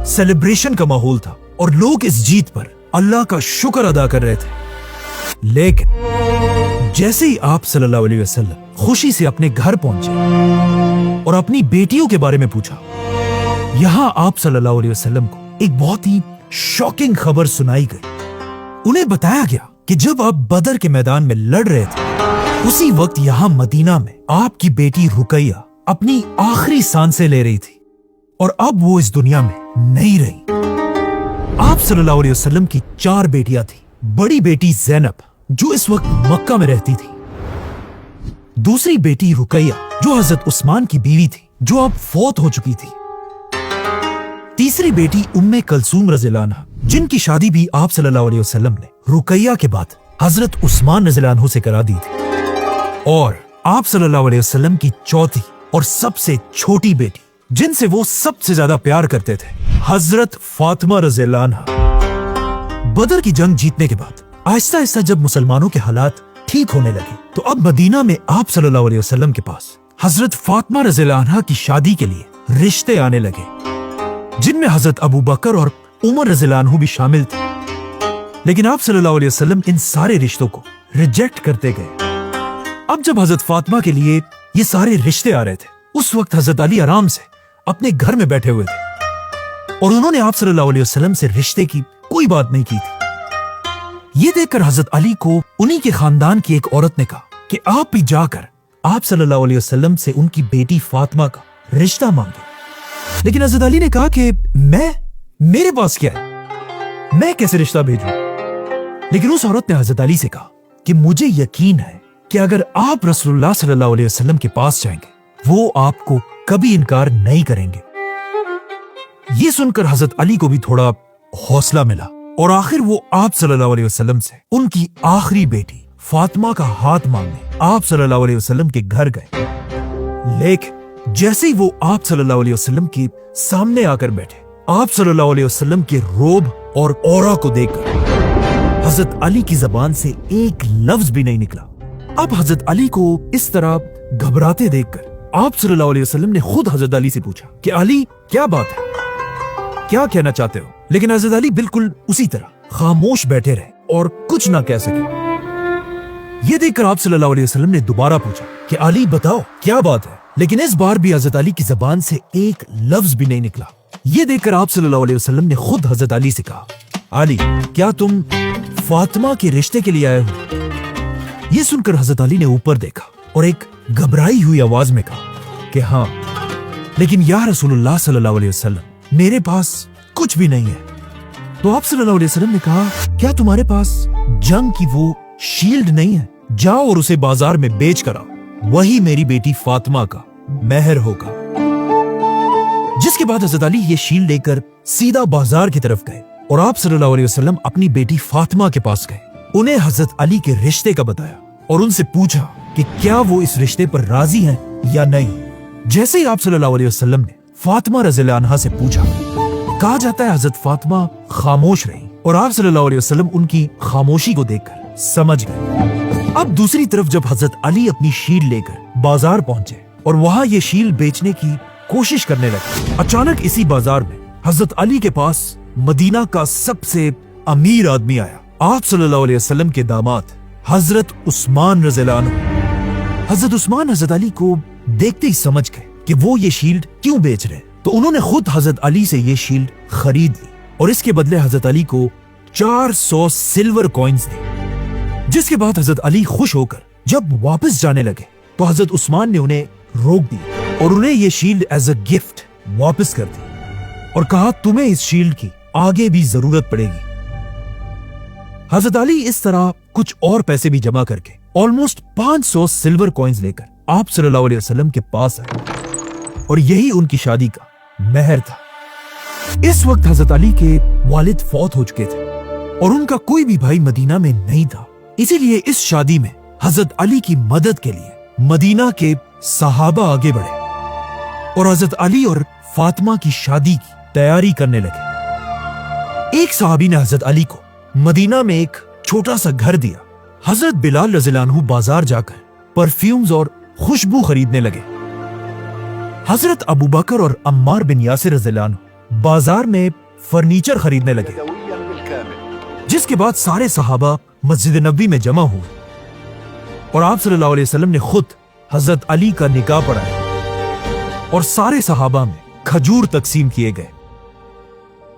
सेलिब्रेशन का माहौल था और लोग इस जीत पर अल्लाह का शुक्र अदा कर रहे थे। लेकिन जैसे ही आप सल्लल्लाहु अलैहि वसल्लम खुशी से अपने घर पहुंचे और अपनी बेटियों के बारे में पूछा, यहाँ आप सल्लल्लाहु अलैहि वसल्लम को एक बहुत ही शॉकिंग खबर सुनाई गई। उन्हें बताया गया कि जब आप बदर के मैदान में लड़ रहे थे, उसी वक्त यहाँ मदीना में आपकी बेटी रुकैया अपनी आखिरी सांसें ले रही थी और अब वो इस दुनिया में नहीं रही। आप सल्लल्लाहु अलैहि वसल्लम की 4 बेटियां थी। बड़ी बेटी ज़ैनब जो इस वक्त मक्का में रहती थी, दूसरी बेटी रुकैया जो हजरत उस्मान की बीवी थी जो अब फौत हो चुकी थी, तीसरी बेटी उम्मे कलसूम रज़ियल्लाहु अन्हा जिनकी शादी भी आप सल्लल्लाहु अलैहि वसल्लम ने रुकैया के बाद हजरत उस्मान रज़ियल्लाहु अन्हु से करा दी थी, और आप सल्लल्लाहु अलैहि वसल्लम की चौथी और सबसे छोटी बेटी जिनसे वो सबसे ज्यादा प्यार करते थे, हजरत फातिमा रज़ियल्लाहु अन्हा। बदर की जंग जीतने के बाद आहिस्ता आहिस्ता जब मुसलमानों के हालात ठीक होने लगे, तो अब मदीना में आप सल्लल्लाहु अलैहि वसल्लम के पास हजरत फातिमा रज़ियल्लाहु अन्हा की शादी के लिए रिश्ते आने लगे, जिनमें हजरत अबू बकर और उमर रज़ियल्लाहु अन्हु भी शामिल थे। लेकिन आप सल्लल्लाहु अलैहि वसल्लम इन सारे रिश्तों को रिजेक्ट करते गए। अब जब हजरत फातिमा के लिए ये सारे रिश्ते आ रहे थे, उस वक्त हजरत अली आराम से अपने घर में बैठे हुए थे और उन्होंने आप सल्लल्लाहु अलैहि वसल्लम से रिश्ते की कोई बात नहीं की थी। ये देखकर हजरत अली को उन्हीं के खानदान की एक औरत ने कहा कि आप भी जाकर आप सल्लल्लाहु अलैहि वसल्लम से उनकी बेटी फातिमा का रिश्ता मांगे। लेकिन हजरत अली ने कहा कि मेरे पास क्या है, मैं कैसे रिश्ता भेजूं? लेकिन उस औरत ने हजरत अली से कहा कि मुझे यकीन है कि अगर आप रसूलुल्लाह सल्लल्लाहु अलैहि वसल्लम के पास जाएंगे, वो आपको कभी इनकार नहीं करेंगे। ये सुनकर हजरत अली को भी थोड़ा हौसला मिला और आखिर वो आप सल्लल्लाहु अलैहि वसल्लम से उनकी आखिरी बेटी फातिमा का हाथ मांगने आप सल्लल्लाहु अलैहि वसल्लम के घर गए। लेकिन जैसे ही वो आप सल्लल्लाहु अलैहि वसल्लम के सामने आकर बैठे, आप सल्लल्लाहु अलैहि वसल्लम के रोब और औरा को देखकर हजरत अली की जबान से एक लफ्ज भी नहीं निकला। अब हजरत अली को इस तरह घबराते देखकर आप सल्लल्लाहु अलैहि वसल्लम ने खुद हजरत अली से पूछा कि अली क्या बात है, क्या कहना चाहते हो? लेकिन हजरत अली बिल्कुल उसी तरह खामोश बैठे रहे और कुछ ना कह सके। ये देखकर आप सल्लल्लाहु अलैहि वसल्लम ने दोबारा पूछा कि अली बताओ क्या बात है, लेकिन इस बार भी हजरत अली की जबान से एक लफ्ज भी नहीं निकला। ये देखकर आप सल्लल्लाहु अलैहि वसल्लम ने खुद हजरत अली से कहा, अली क्या तुम फातिमा के रिश्ते के लिए आए हो? ये सुनकर हजरत अली ने ऊपर देखा और एक घबराई हुई आवाज में कहा कि हाँ, लेकिन या रसूलुल्लाह सल्लल्लाहु अलैहि वसल्लम मेरे पास कुछ भी नहीं है। तो आप सल्लल्लाहु अलैहि वसल्लम ने कहा, क्या तुम्हारे पास जंग की वो शील्ड नहीं है? जाओ और उसे बाजार में बेच कर आओ, वही मेरी बेटी फातिमा का मेहर होगा। जिसके बाद हजरत अली ये शील्ड लेकर सीधा बाजार की तरफ गए और आप सल्लल्लाहु अलैहि वसल्लम अपनी बेटी फातिमा के पास गए। उन्हें हजरत अली के रिश्ते का बताया और उनसे पूछा कि क्या वो इस रिश्ते पर राजी हैं या नहीं। जैसे ही आप सल्लल्लाहु अलैहि वसल्लम ने फातिमा रज़ियल्लाहु अन्हा से पूछा, कहा जाता है हजरत फातिमा खामोश रही और आप सल्लल्लाहु अलैहि वसल्लम उनकी खामोशी को देखकर समझ गए। अब दूसरी तरफ जब हजरत अली अपनी शील्ड लेकर बाजार पहुंचे और वहां ये शील्ड बेचने की कोशिश करने लगे, अचानक इसी बाजार में हजरत अली के पास मदीना का सबसे अमीर आदमी आया, आप सल्लल्लाहु अलैहि वसल्लम के दामाद हजरत उस्मान रज़ियल्लाहु अन्हु। हजरत उस्मान हजरत अली को देखते ही समझ गए कि वो ये शील्ड क्यों बेच रहे, तो उन्होंने खुद हजरत अली से ये शील्ड खरीद ली और इसके बदले हजरत अली को 400 सिल्वर कॉइन्स दी। जिसके बाद हजरत अली खुश होकर जब वापस जाने लगे तो हजरत उस्मान ने उन्हें रोक दिया और उन्हें ये शील्ड एज अ गिफ्ट वापस कर दी और कहा, तुम्हें इस शील्ड की आगे भी जरूरत पड़ेगी। हजरत अली इस तरह कुछ और पैसे भी जमा करके ऑलमोस्ट 500 सिल्वर कॉइन्स लेकर आप सल्लल्लाहु अलैहि वसल्लम के पास आए और यही उनकी शादी का मेहर था। इस वक्त हजरत अली के वालिद फौत हो चुके थे और उनका कोई भी भाई मदीना में नहीं था, इसीलिए इस शादी में हजरत अली की मदद के लिए मदीना के सहाबा आगे बढ़े और हजरत अली और फातिमा की शादी की तैयारी करने लगे। एक सहाबी ने हजरत अली को मदीना में एक छोटा सा घर दिया। हजरत बिलाल रज़ियल्लाहु अन्हु बाजार जाकर परफ्यूम्स और खुशबू खरीदने लगे। हजरत अबू बकर और अम्मार बिन यासिर रज़ियल्लाहु अन्हु बाजार में फर्नीचर खरीदने लगे। जिसके बाद सारे सहाबा मस्जिद नबवी में जमा हुए और आप सल्लल्लाहु अलैहि वसल्लम ने खुद हजरत अली का निकाह पढ़ाया और सारे सहाबा में खजूर तकसीम किए गए।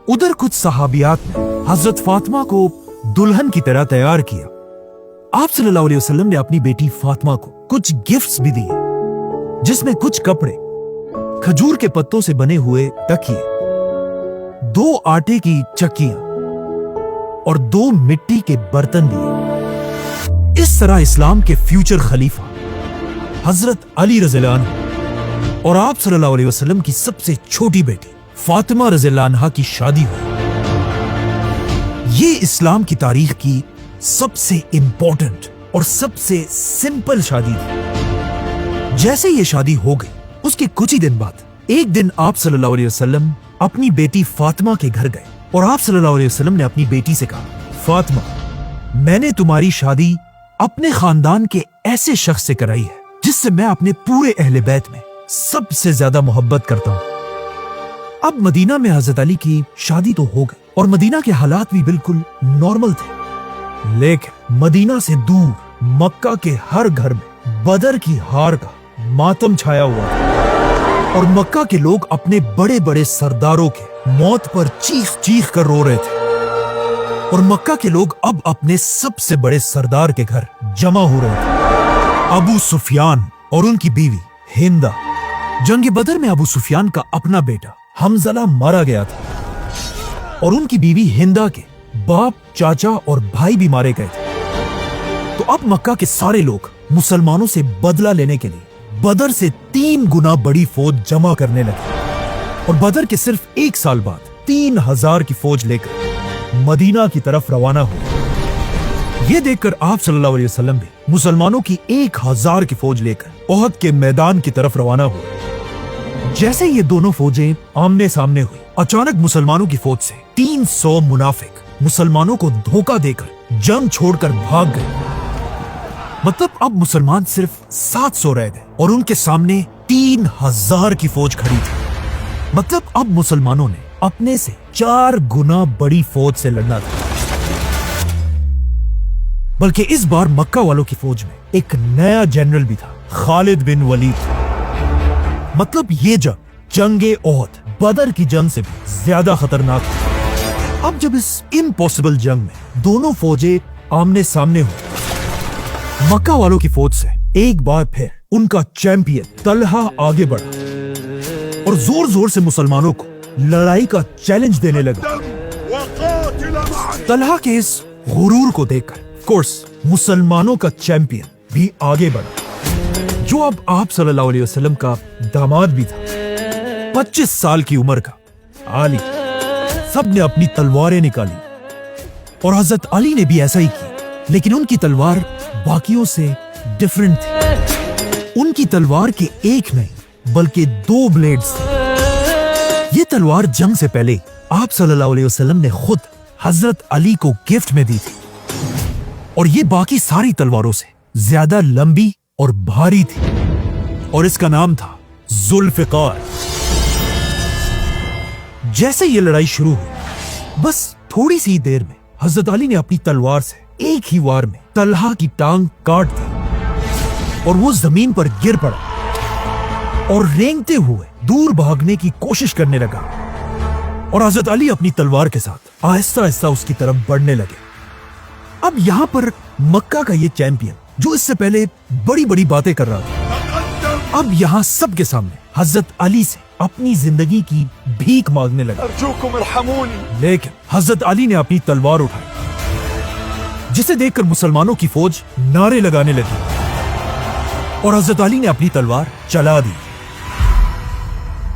उधर कुछ सहाबियात ने हजरत फातिमा को दुल्हन की तरह तैयार किया। आप सल्लल्लाहु अलैहि वसल्लम ने अपनी बेटी फातिमा को कुछ गिफ्ट्स भी दिए, जिसमें कुछ कपड़े, खजूर के पत्तों से बने हुए तकिए, 2 आटे की चक्कियां और 2 मिट्टी के बर्तन दिए। इस तरह इस्लाम के फ्यूचर खलीफा हजरत अली रज़ियल्लाहु अन्हु और आप सल्लल्लाहु अलैहि वसल्लम की सबसे छोटी बेटी फातिमा रज़ियल्लाहु अन्हा की शादी हुई। ये इस्लाम की तारीख की सबसे इंपॉर्टेंट और सबसे सिंपल शादी थी। जैसे ये शादी हो गई, उसके कुछ ही दिन बाद एक दिन आप सल्लल्लाहु अलैहि वसल्लम अपनी बेटी फातिमा के घर गए और आप सल्लल्लाहु अलैहि वसल्लम ने अपनी बेटी से कहा, फातिमा, मैंने तुम्हारी शादी अपने खानदान के ऐसे शख्स से कराई है जिससे मैं अपने पूरे अहले बैत में सबसे ज्यादा मोहब्बत करता हूँ। अब मदीना में हजरत अली की शादी तो हो गई और मदीना के हालात भी बिल्कुल नॉर्मल थे, लेकिन मदीना से दूर मक्का के हर घर में बदर की हार का मातम छाया हुआ था और मक्का के लोग अपने बड़े बड़े सरदारों के मौत पर चीख चीख कर रो रहे थे और मक्का के लोग अब अपने सबसे बड़े सरदार के घर जमा हो रहे थे, अबू सुफियान और उनकी बीवी हिंदा। जंग बदर में अबू सुफियान का अपना बेटा हमज़ला मारा गया था और उनकी बीवी हिंदा के बाप, चाचा और भाई भी मारे गए थे। तो अब मक्का के सारे लोग मुसलमानों से बदला लेने के लिए बदर से 3 गुना बड़ी फौज जमा करने लगे और बदर के सिर्फ 1 साल बाद 3000 की फौज लेकर मदीना की तरफ रवाना हुए। ये देखकर आप सल्लल्लाहु अलैहि वसल्लम भी मुसलमानों की 1000 की फौज लेकर ओहद के मैदान की तरफ रवाना हुए। जैसे ये दोनों फौजें आमने सामने हुई, अचानक मुसलमानों की फौज से 300 मुनाफिक मुसलमानों को धोखा देकर जंग छोड़कर भाग गए। मतलब अब मुसलमान सिर्फ 700 रह गए और उनके सामने 3000 की फौज खड़ी थी। मतलब अब मुसलमानों ने अपने से 4 गुना बड़ी फौज से लड़ना था। बल्कि इस बार मक्का वालों की फौज में एक नया जनरल भी था, खालिद बिन वलीद। मतलब ये जंगे ओहद, बदर की जंग से भी ज्यादा खतरनाक थी। अब जब इस इम्पॉसिबल जंग में दोनों फौजें आमने सामने हुई, मक्का वालों की फौज से एक बार फिर उनका चैंपियन तलहा आगे बढ़ा और जोर जोर से मुसलमानों को लड़ाई का चैलेंज देने लगा। तलहा के इस गुरूर को देखकर कोर्स मुसलमानों का चैंपियन भी आगे बढ़ा, जो अब आप सल्लल्लाहु अलैहि वसल्लम का दामाद भी था, 25 साल की उम्र का अली। सब ने अपनी तलवारें निकाली और हजरत अली ने भी ऐसा ही किया, लेकिन उनकी तलवार बाकियों से डिफरेंट थी। उनकी तलवार के एक नहीं बल्कि 2 ब्लेड्स थे। ये तलवार जंग से पहले आप सल्लल्लाहु अलैहि वसल्लम ने खुद हजरत अली को गिफ्ट में दी थी और ये बाकी सारी तलवारों से ज्यादा लंबी और भारी थी और इसका नाम था जुल्फिकार। जैसे ये लड़ाई शुरू हुई, बस थोड़ी सी देर में हजरत अली ने अपनी तलवार से एक ही वार में तलहा की टांग काट दी और वो जमीन पर गिर पड़ा और रेंगते हुए दूर भागने की कोशिश करने लगा। और हजरत अली अपनी तलवार के साथ आहिस्ता आहिस्ता उसकी तरफ बढ़ने लगे। अब यहाँ पर मक्का का ये चैंपियन, जो इससे पहले बड़ी बड़ी बातें कर रहा था, अब यहाँ सबके सामने हजरत अली से अपनी जिंदगी की भीख मांगने लगा। लेकिन हजरत अली ने अपनी तलवार उठाई, जिसे देखकर मुसलमानों की फौज नारे लगाने लगी और हजरत अली ने अपनी तलवार चला दी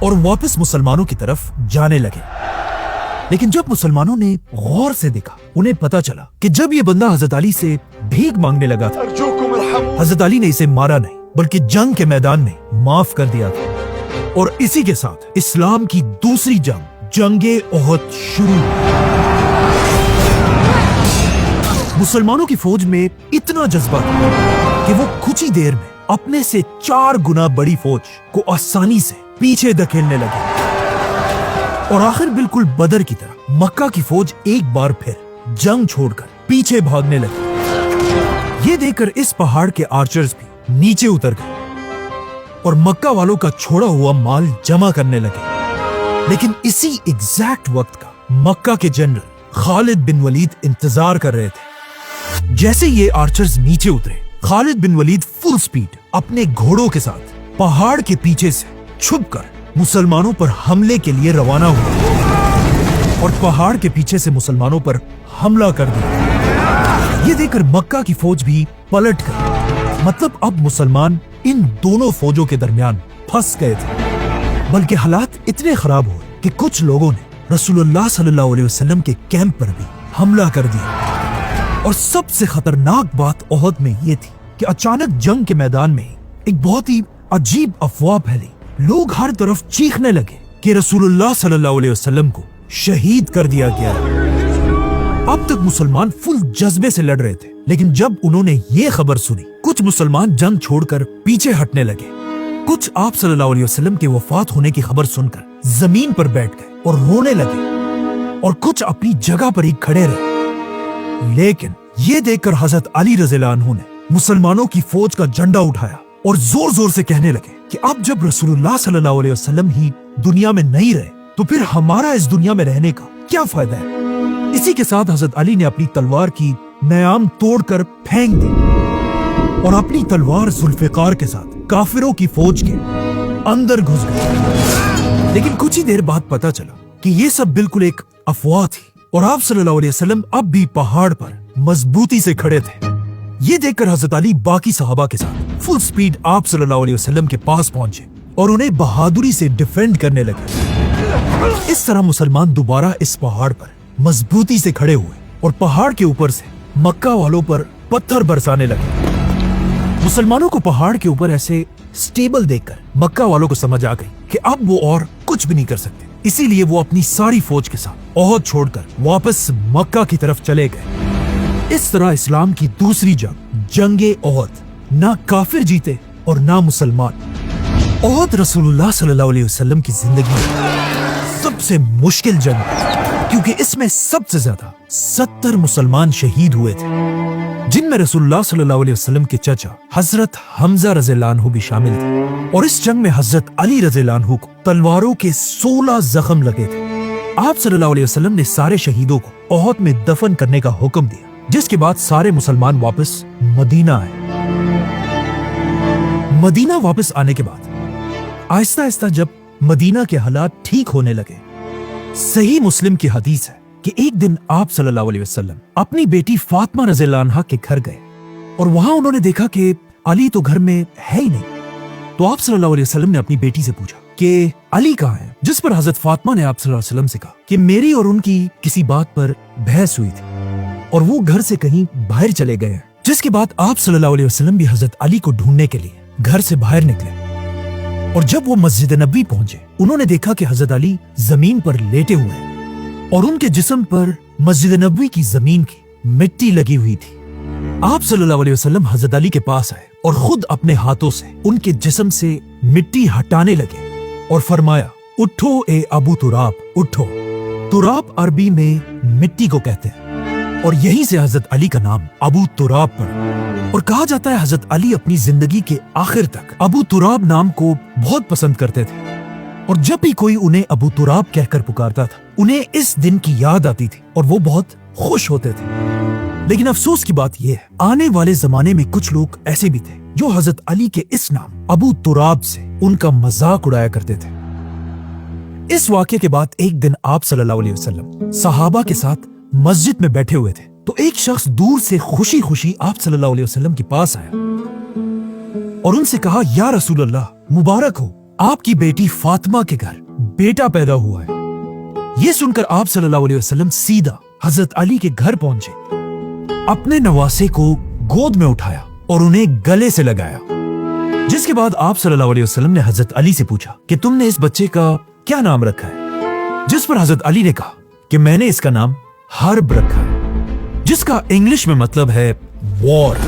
और वापस मुसलमानों की तरफ जाने लगे। लेकिन जब मुसलमानों ने गौर से देखा, उन्हें पता चला कि जब ये बंदा हजरत अली से भीख मांगने लगा था, हजरत अली ने इसे मारा नहीं बल्कि जंग के मैदान में माफ कर दिया था। और इसी के साथ इस्लाम की दूसरी जंग, जंगे ओहद शुरू हुई। मुसलमानों की फौज में इतना जज्बा था कि वो कुछ ही देर में अपने से 4 गुना बड़ी फौज को आसानी से पीछे धकेलने लगे और आखिर बिल्कुल बदर की तरह मक्का की फौज एक बार फिर जंग छोड़कर पीछे भागने लगी। ये देखकर इस पहाड़ के आर्चर्स भी नीचे उतर गए और मक्का वालों का छोड़ा हुआ माल जमा करने लगे। लेकिन इसी एग्जैक्ट वक्त का मक्का के जनरल खालिद बिन वलीद इंतजार कर रहे थे। जैसे ये आर्चर्स नीचे उतरे, खालिद बिन वलीद फुल स्पीड अपने घोड़ों के साथ पहाड़ के पीछे से छुपकर मुसलमानों पर हमले के लिए रवाना हुआ और पहाड़ के पीछे से मुसलमानों पर हमला कर दिया। ये देखकर मक्का की फौज भी पलट गई। मतलब अब मुसलमान इन दोनों फौजों के दरमियान फंस गए थे। बल्कि हालात इतने खराब हुए कि कुछ लोगों ने रसूलुल्लाह सल्लल्लाहु अलैहि वसल्लम के कैंप पर भी हमला कर दिया। और सबसे खतरनाक बात ओहद में ये थी कि अचानक जंग के मैदान में एक बहुत ही अजीब अफवाह फैली। लोग हर तरफ चीखने लगे कि रसूलुल्लाह सल्लल्लाहु अलैहि वसल्लम को शहीद कर दिया गया है। अब तक मुसलमान फुल जज्बे से लड़ रहे थे, लेकिन जब उन्होंने ये खबर सुनी, कुछ मुसलमान जंग छोड़कर पीछे हटने लगे। कुछ आप सल्लल्लाहु अलैहि वसल्लम के वफात होने की खबर सुनकर जमीन पर बैठ गए और रोने लगे और कुछ अपनी जगह पर ही खड़े रहे। लेकिन ये देखकर हजरत अली रज़ियल्लाहु अन्हु ने मुसलमानों की फौज का झंडा उठाया और जोर जोर से कहने लगे कि अब जब रसूलुल्लाह सल्लल्लाहु अलैहि वसल्लम ही दुनिया में नहीं रहे, तो फिर हमारा इस दुनिया में रहने का क्या फायदा है। इसी के साथ हजरत अली ने अपनी तलवार की नयाम तोड़कर फेंक दी और अपनी तलवार जुल्फिकार के साथ काफिरों की फौज के अंदर घुस गए। लेकिन कुछ ही देर बाद पता चला कि ये सब बिल्कुल एक अफवाह थी और आप सल्लल्लाहु अलैहि वसल्लम अब भी पहाड़ पर मजबूती से खड़े थे। ये देखकर हजरत अली बाकी सहाबा के साथ फुल स्पीड आप सल्लल्लाहु अलैहि वसल्लम के पास पहुंचे और उन्हें बहादुरी से डिफेंड करने लगे। इस तरह मुसलमान दोबारा इस पहाड़ पर मजबूती से खड़े हुए और पहाड़ के ऊपर से मक्का वालों पर पत्थर बरसाने लगे। मुसलमानों को पहाड़ के ऊपर ऐसे स्टेबल देखकर मक्का वालों को समझ आ गई कि अब वो और कुछ भी नहीं कर सकते। इसीलिए वो अपनी सारी फौज के साथ ओहद छोड़कर वापस मक्का की तरफ चले गए। इस तरह इस्लाम की दूसरी जंग, जंगे ओहद ना काफिर जीते और ना मुसलमान। ओहद रसूलुल्लाह सल्लल्लाहु अलैहि वसल्लम की जिंदगी में सबसे मुश्किल जंग, क्योंकि इसमें सबसे ज्यादा 70 मुसलमान शहीद हुए थे, जिनमें रसूलुल्लाह सल्लल्लाहु अलैहि वसल्लम के चचा हजरत हमजा रज़ियल्लाहु अन्हु भी शामिल थे। और इस जंग में हजरत अली रज़ियल्लाहु अन्हु को तलवारों के 16 जख्म लगे थे। आप सल्लल्लाहु अलैहि वसल्लम ने सारे शहीदों को ओहद में दफन करने का हुक्म दिया, जिसके बाद सारे मुसलमान वापस मदीना आए। मदीना वापस आने के बाद आहिस्ता आहिस्ता जब मदीना के हालात ठीक होने लगे, सही मुस्लिम की हदीस है कि एक दिन आप सल्लल्लाहु अलैहि वसल्लम अपनी बेटी फातिमा रज़ियल्लाहु अन्हा के घर गए और वहां उन्होंने देखा कि अली तो घर में है ही नहीं। तो आप सल्लल्लाहु अलैहि वसल्लम ने अपनी बेटी से पूछा कि अली कहाँ है, जिस पर हजरत फातिमा ने आप सल्लल्लाहु अलैहि वसल्लम से कहा कि मेरी और उनकी किसी बात पर बहस हुई थी और वो घर से कहीं बाहर चले गए हैं। जिसके बाद आप सल्लल्लाहु अलैहि वसल्लम भी हजरत अली को ढूंढने के लिए घर से बाहर निकले और जब वो मस्जिद नबी पहुंचे, उन्होंने देखा कि हजरत अली जमीन पर लेटे हुए हैं और उनके जिस्म पर मस्जिद नबी की जमीन की मिट्टी लगी हुई थी। आप सल्लल्लाहु अलैहि वसल्लम हजरत अली के पास आए और खुद अपने हाथों से उनके जिस्म से मिट्टी हटाने लगे और फरमाया, उठो ए अबू तुराब, उठो। तुराब अरबी में मिट्टी को कहते हैं और यहीं से हजरत अली का नाम अबू तुराब पड़ा। और कहा जाता है हजरत अली अपनी जिंदगी के आखिर तक अबू तुराब नाम को बहुत पसंद करते थे और जब भी कोई उन्हें अबू तुराब कहकर पुकारता था, उन्हें इस दिन की याद आती थी और वो बहुत खुश होते थे। लेकिन अफसोस की बात यह है, आने वाले जमाने में कुछ लोग ऐसे भी थे जो हजरत अली के इस नाम अबू तुराब से उनका मजाक उड़ाया करते थे। इस वाक़ये के बाद एक दिन आप सल्लल्लाहु अलैहि वसल्लम सहाबा के साथ मस्जिद में बैठे हुए थे, तो एक शख्स दूर से खुशी खुशी आप सल्लल्लाहु अलैहि वसल्लम के पास आया और उनसे कहा, या रसूल अल्लाह, मुबारक हो, आपकी बेटी फातिमा के घर बेटा पैदा हुआ है। ये सुनकर आप सल्लल्लाहु अलैहि वसल्लम सीधा हजरत अली के घर पहुंचे, अपने नवासे को गोद में उठाया और उन्हें गले से लगाया। जिसके बाद आप सल्लल्लाहु अलैहि वसल्लम ने हजरत अली से पूछा कि तुमने इस बच्चे का क्या नाम रखा है? जिस पर हजरत अली ने कहा कि मैंने इसका नाम हर्ब रखा है, जिसका इंग्लिश में मतलब है वॉर।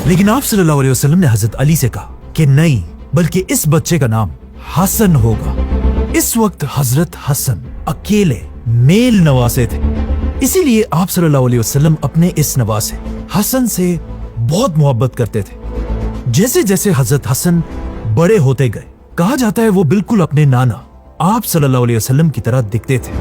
लेकिन आप सल्लल्लाहु अलैहि वसल्लम ने हजरत अली से कहा कि नहीं, बल्कि इस बच्चे का नाम हसन होगा। इस वक्त हजरत हसन अकेले मेल नवासे थे, इसीलिए आप सल्लल्लाहु अलैहि वसल्लम अपने इस नवासे हसन से बहुत मोहब्बत करते थे। जैसे जैसे हजरत हसन बड़े होते गए, कहा जाता है वो बिल्कुल अपने नाना आप सल्लल्लाहु अलैहि वसल्लम की तरह दिखते थे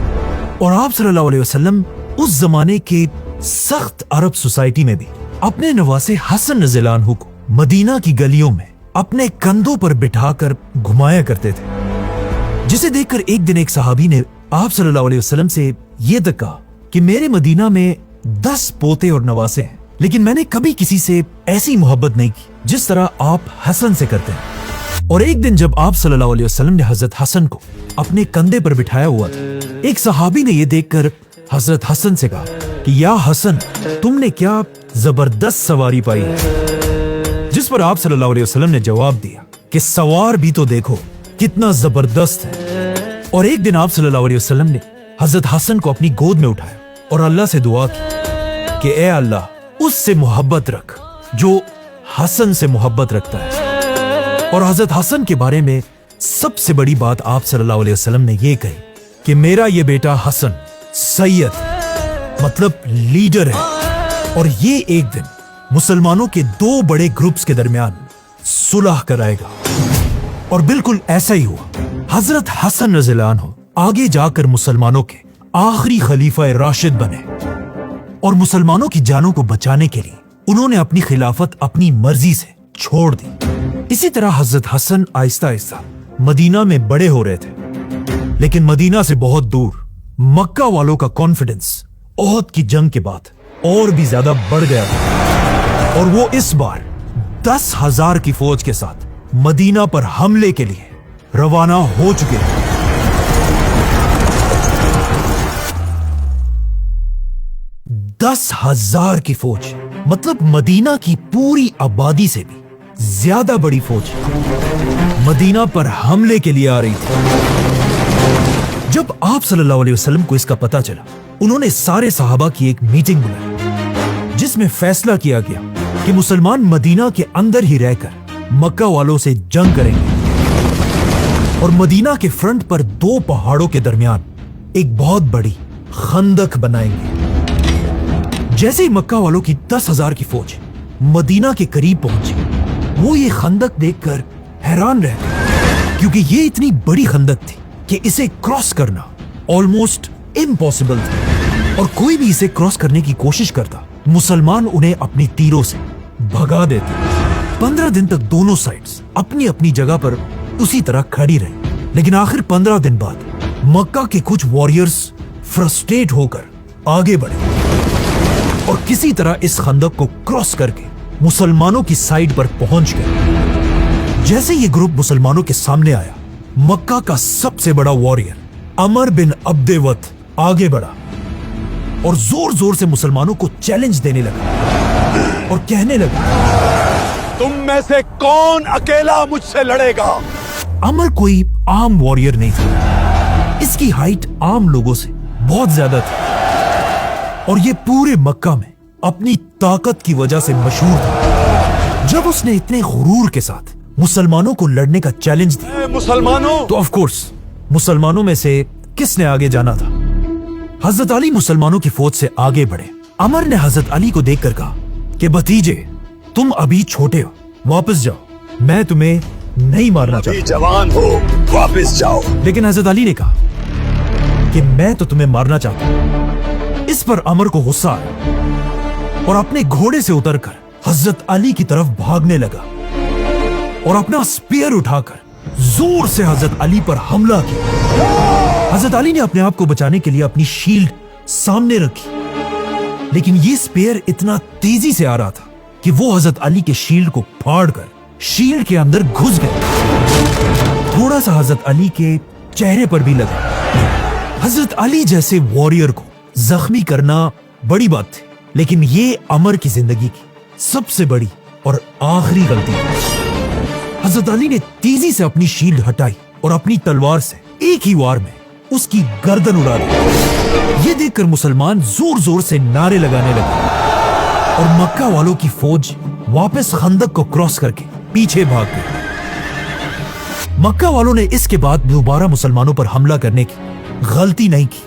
और आप सल्लल्लाहु अलैहि वसल्लम उस जमाने के सख्त अरब सोसाइटी में भी अपने नवासे हसन रज़ियल्लाहु अन्हु को मदीना की गलियों में अपने कंधों पर बिठाकर घुमाया करते थे। जिसे देखकर एक दिन एक सहाबी ने आप सल्लल्लाहु अलैहि वसल्लम से ये तक कहा कि मेरे मदीना में 10 पोते और नवासे हैं, लेकिन मैंने कभी किसी से ऐसी मोहब्बत नहीं की जिस तरह आप हसन से करते हैं। और एक दिन जब आप सल्लल्लाहु अलैहि वसल्लम ने हजरत हसन को अपने कंधे पर बिठाया हुआ था, एक सहाबी ने यह देखकर हजरत हसन से कहा कि या हसन, तुमने क्या जबरदस्त सवारी पाई है। जिस पर आप सल्लल्लाहु अलैहि वसल्लम ने जवाब दिया कि सवार भी तो देखो कितना जबरदस्त है। और एक दिन आप सल्लल्लाहु अलैहि वसल्लम ने हजरत हसन को अपनी गोद में उठाया और अल्लाह से दुआ की कि ए अल्लाह, उससे मोहब्बत रख जो हसन से मोहब्बत रखता है। और हजरत हसन के बारे में सबसे बड़ी बात आप सल्लल्लाहु अलैहि वसल्लम ने यह कही कि मेरा ये बेटा हसन सैयद मतलब लीडर है और ये एक दिन मुसलमानों के 2 बड़े ग्रुप्स के दरमियान सुलह कराएगा। और बिल्कुल ऐसा ही हुआ। हजरत हसन रज़ियल्लाहु अन्हु आगे जाकर मुसलमानों के आखिरी खलीफा राशिद बने और मुसलमानों की जानों को बचाने के लिए उन्होंने अपनी खिलाफत अपनी मर्जी से छोड़ दी। इसी तरह हजरत हसन आहिस्ता आहिस्ता मदीना में बड़े हो रहे थे, लेकिन मदीना से बहुत दूर मक्का वालों का कॉन्फिडेंस ओहद की जंग के बाद और भी ज्यादा बढ़ गया था और वो इस बार 10,000 की फौज के साथ मदीना पर हमले के लिए रवाना हो चुके हैं। 10,000 की फौज मतलब मदीना की पूरी आबादी से भी ज्यादा बड़ी फौज मदीना पर हमले के लिए आ रही थी। जब आप सल्लल्लाहु अलैहि वसल्लम को इसका पता चला, उन्होंने सारे सहाबा की एक मीटिंग बुलाई जिसमें फैसला किया गया कि मुसलमान मदीना के अंदर ही रहकर मक्का वालों से जंग करेंगे और मदीना के फ्रंट पर दो पहाड़ों के दरमियान एक बहुत बड़ी खंदक बनाएंगे। जैसे ही मक्का वालों की 10,000 की फौज मदीना के करीब पहुंची, वो ये खंदक देखकर हैरान रह गए, क्योंकि ये इतनी बड़ी खंदक थी कि इसे क्रॉस करना ऑलमोस्ट इम्पॉसिबल था, और कोई भी इसे क्रॉस करने की कोशिश करता, मुसलमान उन्हें अपनी तीरों से भगा देते। 15 दिन तक दोनों साइड्स अपनी अपनी जगह पर उसी तरह खड़ी रही, लेकिन आखिर 15 दिन बाद मक्का के कुछ वॉरियर्स फ्रस्ट्रेट होकर आगे बढ़े और किसी तरह इस खंदक को क्रॉस करके मुसलमानों की साइड पर पहुंच गए। जैसे ये ग्रुप मुसलमानों के सामने आया, मक्का का सबसे बड़ा वॉरियर अमर बिन अब्देवत आगे बढ़ा और जोर जोर से मुसलमानों को चैलेंज देने लगा और कहने लगा, तुम में से कौन अकेला मुझसे लड़ेगा? अमर कोई आम वॉरियर नहीं था, इसकी हाइट आम लोगों से बहुत ज्यादा थी और ये पूरे मक्का में अपनी ताकत की वजह से मशहूर था। जब उसने इतने गुरूर के साथ मुसलमानों को लड़ने का चैलेंज दिया, मुसलमानों, तो ऑफ कोर्स मुसलमानों में से किसने आगे जाना था? हजरत अली मुसलमानों की फौज से आगे बढ़े। अमर ने हजरत अली को देखकर कहा कि भतीजे, तुम अभी छोटे हो, वापस जाओ, मैं तुम्हें नहीं मारना चाहता। जवान हो, वापस जाओ। लेकिन हजरत अली ने कहा कि मैं तो तुम्हें मारना चाहता हूं। इस पर अमर को गुस्सा आया और अपने घोड़े से उतरकर हजरत अली की तरफ भागने लगा और अपना स्पीयर उठाकर जोर से हजरत अली पर हमला किया। हजरत अली ने अपने आप को बचाने के लिए अपनी शील्ड सामने रखी, लेकिन ये स्पीयर इतना तेजी से आ रहा था कि वो हजरत अली के शील्ड को फाड़कर शील्ड के अंदर घुस गया। थोड़ा सा हजरत अली के चेहरे पर भी लगा। हजरत अली जैसे वॉरियर को जख्मी करना बड़ी बात थी, लेकिन ये अमर की जिंदगी की सबसे बड़ी और आखिरी गलती थी। हजरत अली ने तेजी से अपनी शील्ड हटाई और अपनी तलवार से एक ही वार में उसकी गर्दन उड़ा दी। ये देखकर मुसलमान जोर जोर से नारे लगाने लगे और मक्का वालों की फौज वापस खंदक को क्रॉस करके पीछे भाग गई। मक्का वालों ने इसके बाद दोबारा मुसलमानों पर हमला करने की गलती नहीं की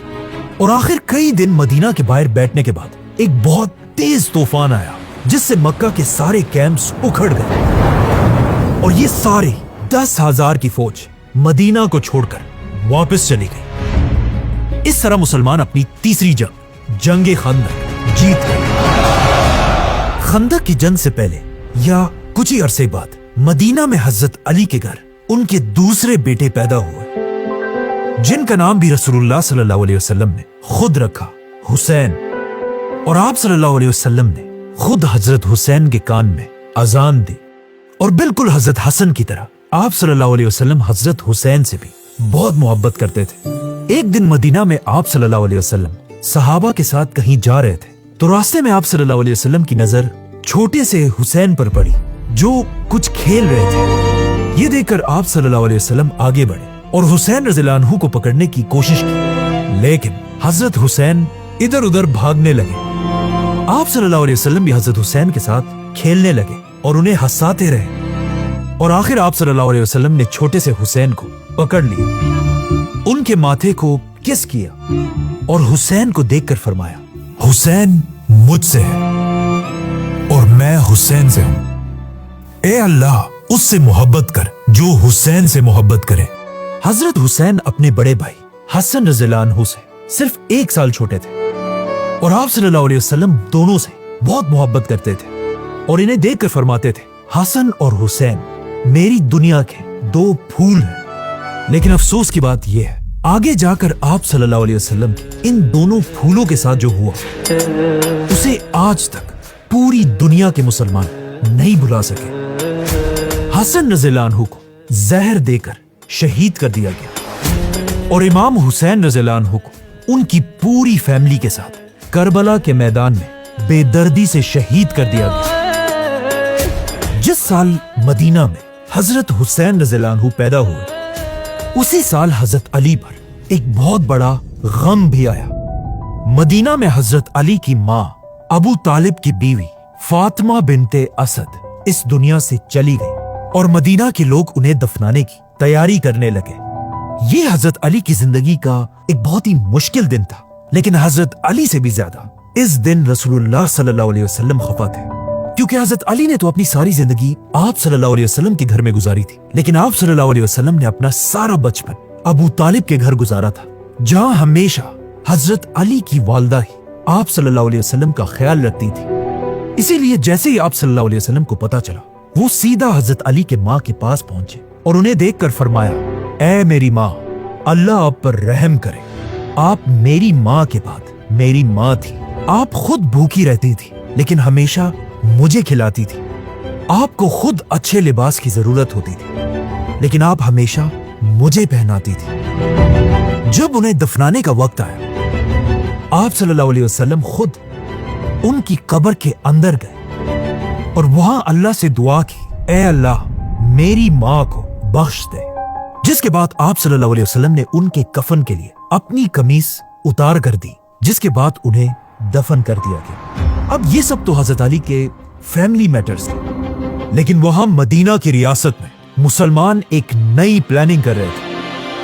और आखिर कई दिन मदीना के बाहर बैठने के बाद एक बहुत तेज तूफान आया, जिससे मक्का के सारे कैंप्स उखड़ गए और ये सारे 10,000 की फौज मदीना को छोड़कर वापस चली गई। इस तरह मुसलमान अपनी तीसरी जंग खंदक जीत गए। खंदक की जंग से पहले या कुछ ही अरसे बाद मदीना में हजरत अली के घर उनके दूसरे बेटे पैदा हुए, जिनका नाम भी रसूलुल्लाह सल्लल्लाहु अलैहि वसल्लम ने खुद रखा, हुसैन। और आप सल्लल्लाहु अलैहि वसल्लम ने खुद हजरत हुसैन के कान में अजान दी और बिल्कुल हजरत हसन की तरह आप सल्लल्लाहु अलैहि वसल्लम हजरत हुसैन से भी बहुत मोहब्बत करते थे। एक दिन मदीना में आप सल्लल्लाहु अलैहि वसल्लम सहाबा के साथ कहीं जा रहे थे, तो रास्ते में आप सल्लल्लाहु अलैहि वसल्लम की नजर छोटे से हुसैन पर पड़ी, जो कुछ खेल रहे थे। ये देखकर आप सल्लल्लाहु अलैहि वसल्लम आगे बढ़े और हुसैन रज़ियल्लाहु अन्हु को पकड़ने की कोशिश की, लेकिन हजरत हुसैन इधर उधर भागने लगे। आप सल्लल्लाहु अलैहि वसल्लम भी हजरत हुसैन के साथ खेलने लगे और उन्हें हंसाते रहे और आखिर आप सल्लल्लाहु अलैहि वसल्लम ने छोटे से हुसैन को पकड़ लिया, उनके माथे को किस किया और हुसैन को देखकर फरमाया, हुसैन मुझसे है और मैं हुसैन से हूं। ए अल्लाह, उससे मोहब्बत कर जो हुसैन से मोहब्बत करे। हजरत हुसैन अपने बड़े भाई हसन रज़ियल्लाहु अन्हु से सिर्फ 1 साल छोटे थे और आप सल्लल्लाहु अलैहि वसल्लम दोनों से बहुत मोहब्बत करते थे और इन्हें देखकर फरमाते थे, हसन और हुसैन मेरी दुनिया के 2 फूल हैं। लेकिन अफसोस की बात यह है, आगे जाकर आप सल्लल्लाहु अलैहि वसल्लम इन दोनों फूलों के साथ जो हुआ, उसे आज तक पूरी दुनिया के मुसलमान नहीं भुला सके। हसन रज़ियल्लाहु अन्हु को जहर देकर शहीद कर दिया गया और इमाम हुसैन रज़ियल्लाहु अन्हु को उनकी पूरी फैमिली के साथ करबला के मैदान में बेदर्दी से शहीद कर दिया गया। जिस साल मदीना में हजरत हुसैन रज़ियल्लाहु अन्हु पैदा हुए, उसी साल हजरत अली पर एक बहुत बड़ा गम भी आया। मदीना में हजरत अली की माँ अबू तालिब की बीवी फातिमा बिनते असद इस दुनिया से चली गई और मदीना के लोग उन्हें दफनाने की तैयारी करने लगे। ये हजरत अली की जिंदगी का एक बहुत ही मुश्किल दिन था, लेकिन हजरत अली से भी ज्यादा इस दिन रसूलुल्लाह सल्लल्लाहु अलैहि वसल्लम खफा थे, क्योंकि हजरत अली ने तो अपनी सारी जिंदगी आप सल्लल्लाहु अलैहि वसल्लम के घर में गुजारी थी, लेकिन आप सल्लल्लाहु अलैहि वसल्लम ने अपना सारा बचपन अबू तालिब के घर गुजारा था, जहां हमेशा हजरत अली की वालदा ही आप सल्लल्लाहु अलैहि वसल्लम का ख्याल रखती थी। इसीलिए जैसे ही आप सल्लल्लाहु अलैहि वसल्लम को पता चला, वो सीधा हजरत अली के माँ के पास पहुंचे और उन्हें देखकर फरमाया, ऐ मेरी माँ, अल्लाह आप पर रहम करे। आप मेरी माँ के बाद मेरी माँ थी। आप खुद भूखी रहती थी, लेकिन हमेशा मुझे खिलाती थी। आपको खुद अच्छे लिबास की जरूरत होती थी, लेकिन आप हमेशा मुझे पहनाती थी। जब उन्हें दफनाने का वक्त आया, आप सल्लल्लाहु अलैहि वसल्लम खुद उनकी कब्र के अंदर गए और वहां अल्लाह से दुआ की, ऐ अल्लाह मेरी माँ को बख्श दे। जिसके बाद आप सल्लल्लाहु अलैहि वसल्लम ने उनके कफन के लिए अपनी कमीज उतार कर दी, जिसके बाद उन्हें दफन कर दिया गया। अब ये सब तो हजरत अली के फैमिली मैटर्स थे, लेकिन वहां मदीना की रियासत में मुसलमान एक नई प्लानिंग कर रहे थे।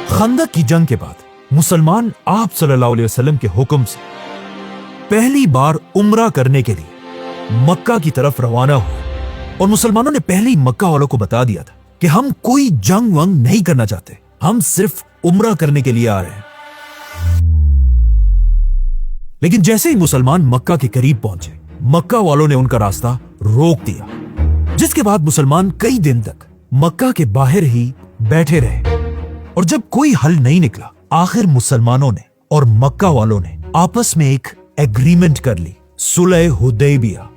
खंदक की जंग के बाद मुसलमान आप सल्लल्लाहु अलैहि वसल्लम के हुक्म से पहली बार उम्रा करने के लिए मक्का की तरफ रवाना हुए और मुसलमानों ने पहले ही मक्का वालों को बता दिया था कि हम कोई जंग वंग नहीं करना चाहते, हम सिर्फ उम्रा करने के लिए आ रहे हैं। लेकिन जैसे ही मुसलमान मक्का के करीब पहुंचे, मक्का वालों ने उनका रास्ता रोक दिया, जिसके बाद मुसलमान कई दिन तक मक्का के बाहर ही बैठे रहे और जब कोई हल नहीं निकला, आखिर मुसलमानों ने और मक्का वालों ने आपस में एक एग्रीमेंट कर ली, सुलह हुदैबिया।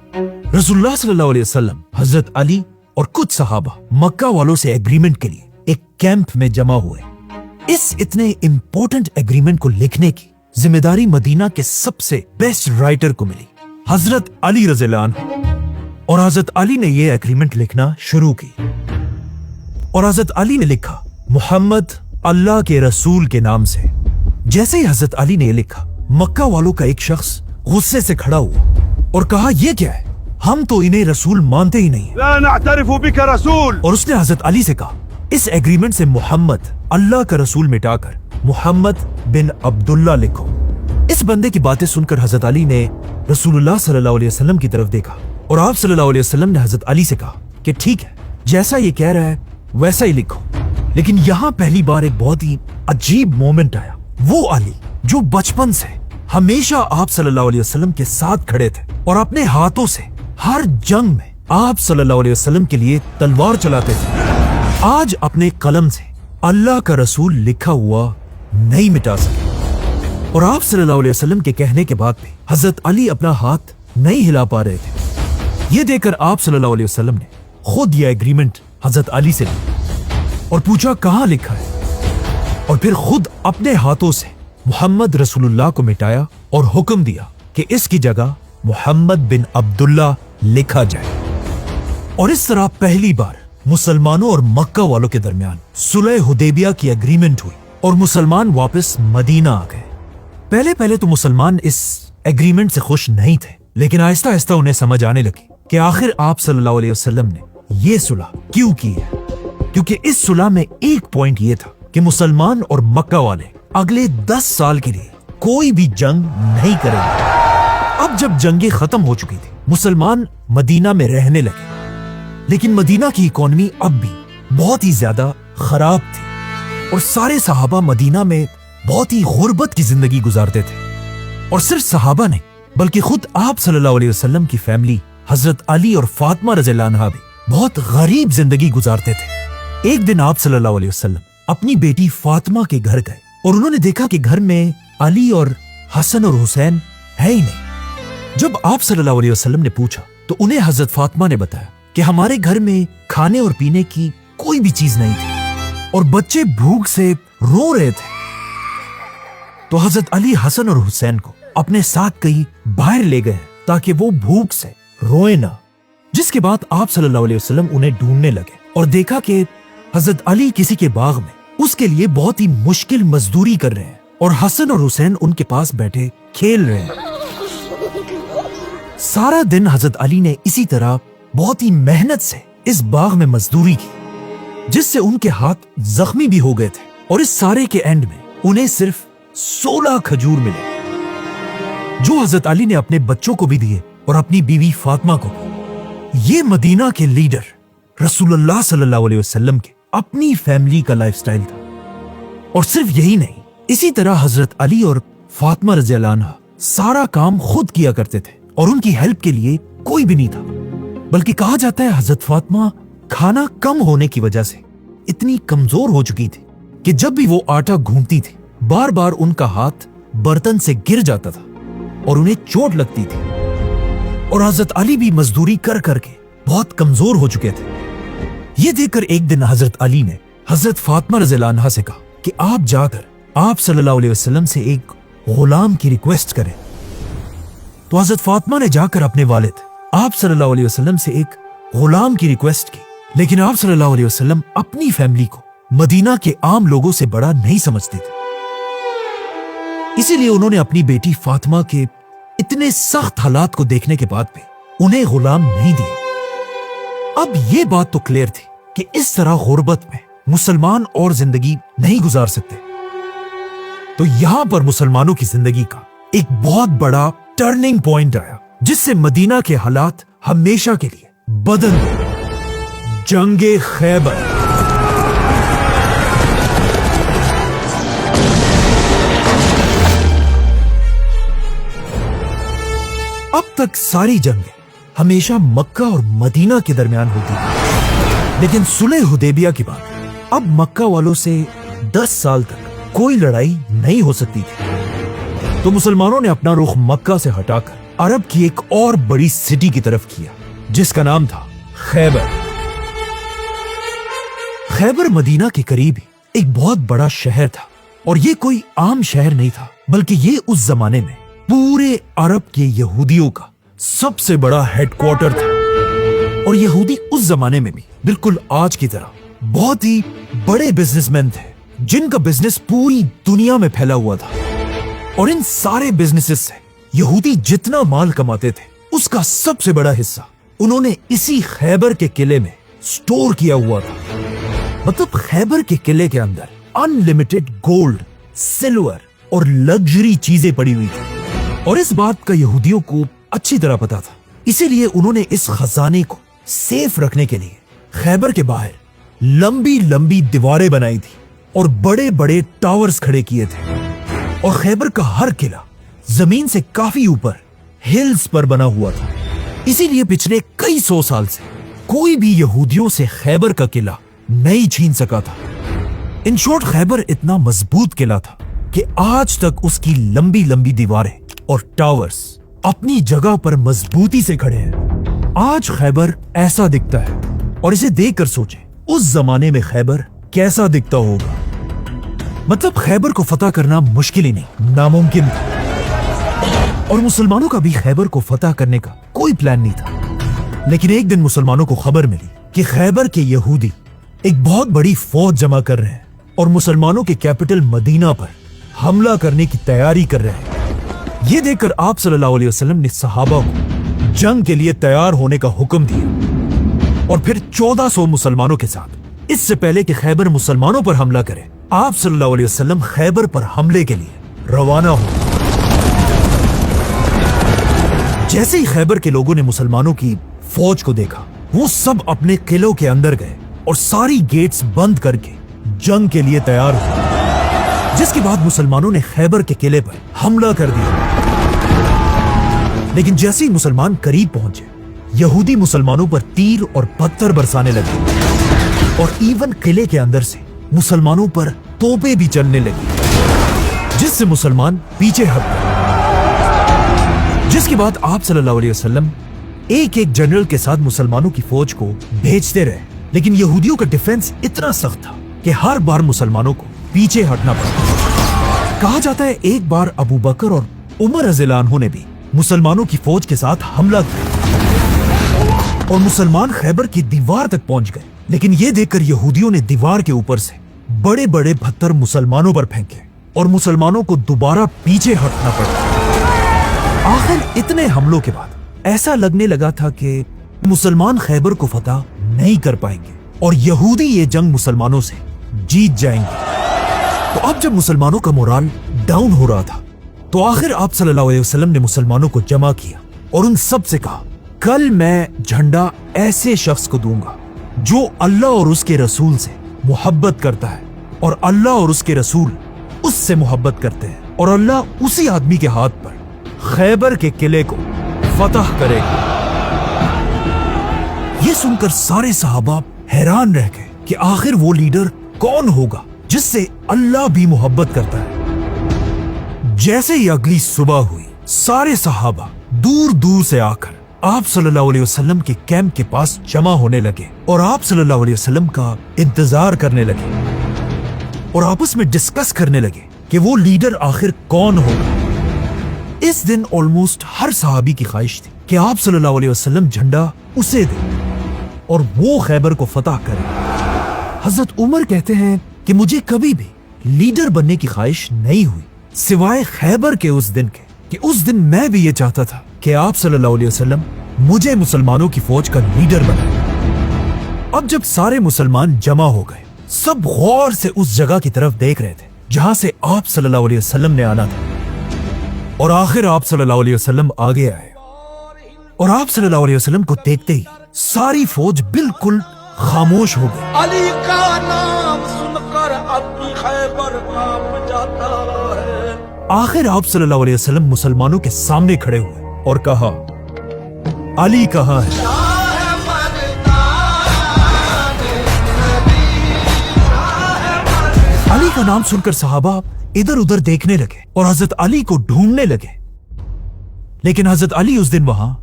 रसूलुल्लाह सल्लल्लाहु अलैहि वसल्लम, हजरत अली और कुछ सहाबा मक्का वालों से एग्रीमेंट के लिए एक कैंप में जमा हुए। इस इतने इंपॉर्टेंट एग्रीमेंट को लिखने की जिम्मेदारी मदीना के सबसे बेस्ट राइटर को मिली, हजरत अली रज़ियल्लाहु अन्हु। और हजरत अली ने यह एग्रीमेंट लिखना शुरू की और हजरत अली ने लिखा, मोहम्मद अल्लाह के रसूल के नाम से। जैसे ही हजरत अली ने लिखा, मक्का वालों का एक शख्स गुस्से से खड़ा हुआ और कहा, यह क्या है, हम तो इन्हें रसूल मानते ही नहीं। ला नअतरिफु बिका रसूल। और उसने हजरत अली से कहा, इस एग्रीमेंट से मोहम्मद अल्लाह का रसूल मिटाकर मोहम्मद बिन अब्दुल्ला लिखो। इस बंदे की बातें सुनकर हजरत अली ने रसूलुल्लाह सल्लल्लाहु अलैहि वसल्लम की तरफ देखा और आप सल्लल्लाहु अलैहि वसल्लम ने हजरत अली से कहा कि ठीक है, जैसा ये कह रहा है वैसा ही लिखो। लेकिन यहाँ पहली बार एक बहुत ही अजीब मोमेंट आया। वो अली जो बचपन से हमेशा आप सल्लल्लाहु अलैहि वसल्लम के साथ खड़े थे और अपने हाथों से हर जंग में आप सल्लल्लाहु अलैहि वसल्लम के लिए तलवार चलाते थे, आज अपने कलम से अल्लाह का रसूल लिखा हुआ नहीं मिटा सके। और आप सल्लल्लाहु अलैहि वसल्लम के कहने के बाद भी हजरत अली अपना हाथ नहीं हिला पा रहे थे। ये देखकर आप सल्लल्लाहु अलैहि वसल्लम ने खुद यह एग्रीमेंट हजरत अली से लिया और पूछा कहां लिखा है, और फिर खुद अपने हाथों से मोहम्मद रसूलुल्लाह को मिटाया और हुक्म दिया कि इसकी जगह मोहम्मद बिन अब्दुल्ला लिखा जाए। और इस तरह पहली बार मुसलमानों और मक्का वालों के दरमियान सुलह हुदैबिया की एग्रीमेंट हुई और मुसलमान वापस मदीना आ गए। पहले पहले तो मुसलमान इस एग्रीमेंट से खुश नहीं थे, लेकिन आहिस्ता आहिस्ता उन्हें समझ आने लगी कि आखिर आप सल्लल्लाहु अलैहि वसल्लम ने ये सुलह क्यों की है। क्योंकि इस सुलह में एक पॉइंट ये था कि मुसलमान और मक्का वाले अगले 10 साल के लिए कोई भी जंग नहीं करेंगे। अब जब जंगें खत्म हो चुकी थी, मुसलमान मदीना में रहने लगे, लेकिन मदीना की इकोनॉमी अब भी बहुत ही ज्यादा खराब थी और सारे सहाबा मदीना में बहुत ही गुर्बत की जिंदगी गुजारते थे। और सिर्फ सहाबा नहीं, बल्कि खुद आप सल्लल्लाहु अलैहि वसल्लम की फैमिली हजरत अली और फातिमा रज़ियल्लाहु अन्हा भी बहुत गरीब जिंदगी गुजारते थे। एक दिन आप सल्लल्लाहु अलैहि वसल्लम अपनी बेटी फातिमा के घर गए और उन्होंने देखा कि घर में अली और हसन और हुसैन है ही नहीं। जब आप सल्लल्लाहु अलैहि वसल्लम ने पूछा तो उन्हें हजरत फातिमा ने बताया कि हमारे घर में खाने और पीने की कोई भी चीज नहीं थी और बच्चे भूख से रो रहे थे। तो हजरत अली हसन और हुसैन को अपने साथ कहीं बाहर ले गए ताकि वो भूख से रोए ना। जिसके बाद आप सल्लल्लाहु अलैहि वसल्लम उन्हें ढूंढने लगे और देखा कि हजरत अली किसी के बाग में उसके लिए बहुत ही मुश्किल मजदूरी कर रहे हैं और हसन और हुसैन उनके पास बैठे खेल रहे हैं। सारा दिन हजरत अली ने इसी तरह बहुत ही मेहनत से इस बाग में मजदूरी की, जिससे उनके हाथ जख्मी भी हो गए थे। और इस सारे के एंड में उन्हें सिर्फ 16 खजूर मिले, जो हजरत अली ने अपने बच्चों को भी दिए और अपनी बीवी फातिमा को भी। ये मदीना के लीडर रसूलुल्लाह सल्लल्लाहु अलैहि वसल्लम के अपनी फैमिली का लाइफस्टाइल था। और सिर्फ यही नहीं, इसी तरह हजरत अली और फातिमा रज़ियल्लाहु अन्हा सारा काम खुद किया करते थे और उनकी हेल्प के लिए कोई भी नहीं था। बल्कि कहा जाता है हजरत फातिमा खाना कम होने की वजह से इतनी कमजोर हो चुकी थी कि जब भी वो आटा गूंथती थी, बार बार उनका हाथ बर्तन से गिर जाता था और उन्हें चोट लगती थी। और हजरत अली भी मजदूरी कर करके बहुत कमजोर हो चुके थे। ये देखकर एक दिन हजरत अली ने हजरत फातिमा रज़ियल्लाहु अन्हा से कहा कि आप जाकर आप सल्लल्लाहु अलैहि वसल्लम से एक गुलाम की रिक्वेस्ट करें। तो हजरत फातिमा ने जाकर अपने वालिद आप सल्लल्लाहु अलैहि वसल्लम से एक गुलाम की रिक्वेस्ट की, लेकिन आप सल्लल्लाहु अलैहि वसल्लम अपनी फैमिली को मदीना के आम लोगों से बड़ा नहीं समझते थे। इसीलिए उन्होंने अपनी बेटी फातिमा के इतने सख्त हालात को देखने के बाद भी उन्हें गुलाम नहीं दिया। अब ये बात तो क्लियर थी कि इस तरह गुर्बत में मुसलमान और जिंदगी नहीं गुजार सकते। तो यहां पर मुसलमानों की जिंदगी का एक बहुत बड़ा टर्निंग पॉइंट आया, जिससे मदीना के हालात हमेशा के लिए बदल गए। जंगे खैबर। अब तक सारी जंगें हमेशा मक्का और मदीना के दरमियान होती थी, लेकिन सुलह हुदैबिया के बाद अब मक्का वालों से 10 साल तक कोई लड़ाई नहीं हो सकती थी। तो मुसलमानों ने अपना रुख मक्का से हटाकर अरब की एक और बड़ी सिटी की तरफ किया, जिसका नाम था खैबर। खैबर मदीना के करीब ही एक बहुत बड़ा शहर था, और ये कोई आम शहर नहीं था, बल्कि ये उस जमाने में पूरे अरब के यहूदियों का सबसे बड़ा हेडक्वार्टर था। और यहूदी उस जमाने में भी बिल्कुल आज की तरह बहुत ही बड़े बिजनेसमैन थे, जिनका बिजनेस पूरी दुनिया में फैला हुआ था। और इन सारे बिजनेसेस से यहूदी जितना माल कमाते थे, उसका सबसे बड़ा हिस्सा उन्होंने इसी खैबर के किले में स्टोर किया हुआ था। मतलब खैबर के किले के अंदर अनलिमिटेड गोल्ड, सिल्वर और लग्जरी चीजें पड़ी हुई थी। और इस बात का यहूदियों को अच्छी तरह पता था, इसीलिए उन्होंने इस खजाने को सेफ रखने के लिए खैबर के बाहर लंबी लंबी दीवारें बनाई थी और बड़े बड़े टावर्स खड़े किए थे। और खैबर का हर किला जमीन से काफी ऊपर हिल्स पर बना हुआ था। इसीलिए पिछले कई 100 साल से कोई भी यहूदियों से खैबर का किला नहीं छीन सका था। इन शॉर्ट खैबर इतना मजबूत किला था कि आज तक उसकी लंबी लंबी दीवारें और टावर्स अपनी जगह पर मजबूती से खड़े हैं। आज खैबर ऐसा दिखता है, और इसे देखकर सोचें उस जमाने में खैबर कैसा दिखता होगा। मतलब खैबर को फतह करना मुश्किल ही नहीं, नामुमकिन था। और मुसलमानों का भी खैबर को फतह करने का कोई प्लान नहीं था। लेकिन एक दिन मुसलमानों को खबर मिली कि खैबर के यहूदी एक बहुत बड़ी फौज जमा कर रहे हैं और मुसलमानों के कैपिटल मदीना पर हमला करने की तैयारी कर रहे हैं। ये देखकर आप सल्लल्लाहु अलैहि वसल्लम ने सहाबा को जंग के लिए तैयार होने का हुक्म दिया। और फिर 1400 मुसलमानों के साथ, इससे पहले कि खैबर मुसलमानों पर हमला करे, आप सल्लल्लाहु अलैहि वसल्लम खैबर पर हमले के लिए रवाना हो। जैसे ही खैबर के लोगों ने मुसलमानों की फौज को देखा, वो सब अपने किलों के अंदर गए और सारी गेट्स बंद करके जंग के लिए तैयार हुए। जिसके बाद मुसलमानों ने खैबर के किले पर हमला कर दिया। लेकिन जैसे ही मुसलमान करीब पहुंचे, यहूदी मुसलमानों पर तीर और पत्थर बरसाने लगे और इवन किले के अंदर से मुसलमानों पर तोपें भी चलने लगी, जिससे मुसलमान पीछे हट गए। जिसके बाद आप सल्लल्लाहु अलैहि वसल्लम एक एक जनरल के साथ मुसलमानों की फौज को भेजते रहे। लेकिन यहूदियों का डिफेंस इतना सख्त था कि हर बार मुसलमानों को पीछे हटना पड़ा। कहा जाता है एक बार अबू बकर और उमर रज़ियल्लाहु अन्हु ने भी मुसलमानों की फौज के साथ हमला किया और मुसलमान खैबर की दीवार तक पहुंच गए। लेकिन यह देखकर यहूदियों ने दीवार के ऊपर से बड़े बड़े पत्थर मुसलमानों पर फेंके और मुसलमानों को दोबारा पीछे हटना पड़ा। आखिर इतने हमलों के बाद ऐसा लगने लगा था कि मुसलमान खैबर को फतह नहीं कर पाएंगे और यहूदी ये जंग मुसलमानों से जीत जाएंगे। तो अब जब मुसलमानों का मोराल डाउन हो रहा था तो आखिर आप सल्लल्लाहु अलैहि वसल्लम ने मुसलमानों को जमा किया और उन सब से कहा, कल मैं झंडा ऐसे शख्स को दूंगा जो अल्लाह और उसके रसूल से मोहब्बत करता है और अल्लाह और उसके रसूल उससे मोहब्बत करते हैं, और अल्लाह उसी आदमी के हाथ पर खैबर के किले को फतह करेगा। ये सुनकर सारे सहाबा हैरान रह गए कि आखिर वो लीडर कौन होगा जिससे अल्लाह भी मोहब्बत करता है। जैसे ही अगली सुबह हुई, सारे सहाबा दूर दूर से आकर आप सल्लल्लाहु अलैहि वसल्लम के कैंप के पास जमा होने लगे और आप सल्लल्लाहु अलैहि वसल्लम का इंतजार करने लगे और आपस में डिस्कस करने लगे कि वो लीडर आखिर कौन होगा। इस दिन ऑलमोस्ट हर सहाबी की ख्वाहिश थी कि आप सल्लल्लाहु अलैहि वसल्लम झंडा उसे दे और वो खैबर को फतह करे। हजरत उमर कहते हैं कि मुझे कभी भी लीडर बनने की ख्वाहिश नहीं हुई सिवाय खैबर के उस दिन के, कि उस दिन मैं भी ये चाहता था कि आप सल्लल्लाहु अलैहि वसल्लम मुझे मुसलमानों की फौज का लीडर बनाए। अब जब सारे मुसलमान जमा हो गए, सब गौर से उस जगह की तरफ देख रहे थे जहां से आप सल्लल्लाहु अलैहि वसल्लम ने आना था। और आखिर आप सल्लल्लाहु अलैहि वसल्लम आगे आए और आप सल्लल्लाहु अलैहि वसल्लम को देखते ही सारी फौज बिल्कुल खामोश हो गई। अली का नाम सुनकर अपनी खैबर कांप जाता है। आखिर आप सल्लल्लाहु अलैहि वसल्लम मुसलमानों के सामने खड़े हुए और कहा, अली कहाँ है? अली का नाम सुनकर सहाबा इधर उधर देखने लगे और हजरत अली को ढूंढने लगे, लेकिन हजरत अली उस दिन वहां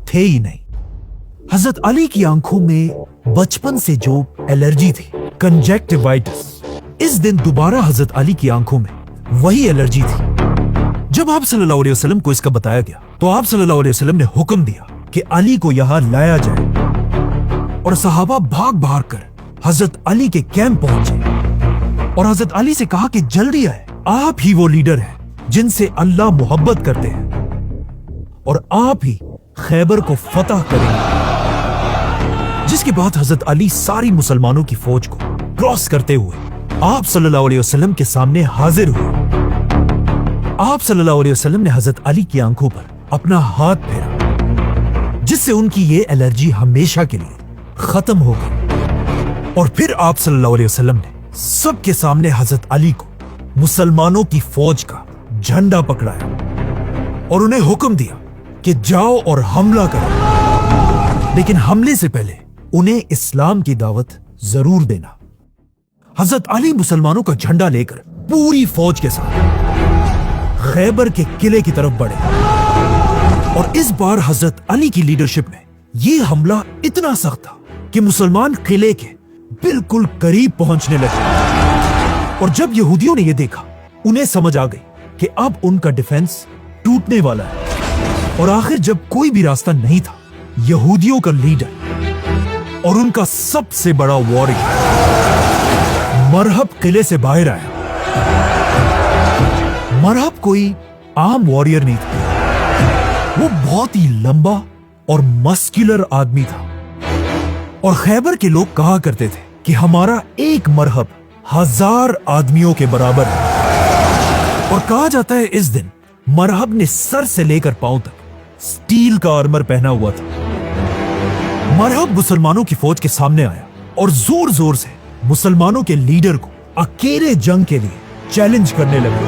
थे ही नहीं। हजरत अली की आंखों में बचपन से जो एलर्जी थी, कंजक्टिवाइटिस, इस दिन दोबारा हजरत अली की आंखों में वही एलर्जी थी। जब आप सल्लल्लाहु अलैहि वसल्लम को इसका बताया गया तो आप सल्लल्लाहु अलैहि वसल्लम ने हुक्म दिया कि अली को यहां लाया जाए और सहाबा भाग भाग कर हजरत अली के कैंप पहुंचे और हजरत अली से कहा कि जल्दी आए, आप ही वो लीडर हैं जिनसे अल्लाह मोहब्बत करते हैं और आप ही खैबर को फतह करेंगे। जिसके बाद हजरत अली सारी मुसलमानों की फौज को क्रॉस करते हुए आप सल्लल्लाहु अलैहि वसल्लम के सामने हाजिर हुए। आप सल्लल्लाहु अलैहि वसल्लम ने हजरत अली की आंखों पर अपना हाथ फेरा, जिससे उनकी ये एलर्जी हमेशा के लिए खत्म हो गई। और फिर आप सल्लल्लाहु अलैहि वसल्लम ने सबके सामने हजरत अली को मुसलमानों की फौज का झंडा पकड़ाया और उन्हें हुक्म दिया कि जाओ और हमला करो, लेकिन हमले से पहले उन्हें इस्लाम की दावत जरूर देना। हजरत अली मुसलमानों का झंडा लेकर पूरी फौज के साथ खैबर के किले की तरफ बढ़े और इस बार हजरत अली की लीडरशिप में यह हमला इतना सख्त था कि मुसलमान किले के बिल्कुल करीब पहुंचने लगे। और जब यहूदियों ने यह देखा, उन्हें समझ आ गई कि अब उनका डिफेंस टूटने वाला है। और आखिर जब कोई भी रास्ता नहीं था, यहूदियों का लीडर और उनका सबसे बड़ा वॉरियर मरहब किले से बाहर आया। मरहब कोई आम वॉरियर नहीं था, वो बहुत ही लंबा और मस्कुलर आदमी था। और खैबर के लोग कहा करते थे कि हमारा एक मरहब 1000 आदमियों के बराबर है। और कहा जाता है इस दिन मरहब ने सर से लेकर पांव तक स्टील का आर्मर पहना हुआ था। मरहब मुसलमानों की फौज के सामने आया और जोर जोर से मुसलमानों के लीडर को अकेले जंग के लिए चैलेंज करने लगा।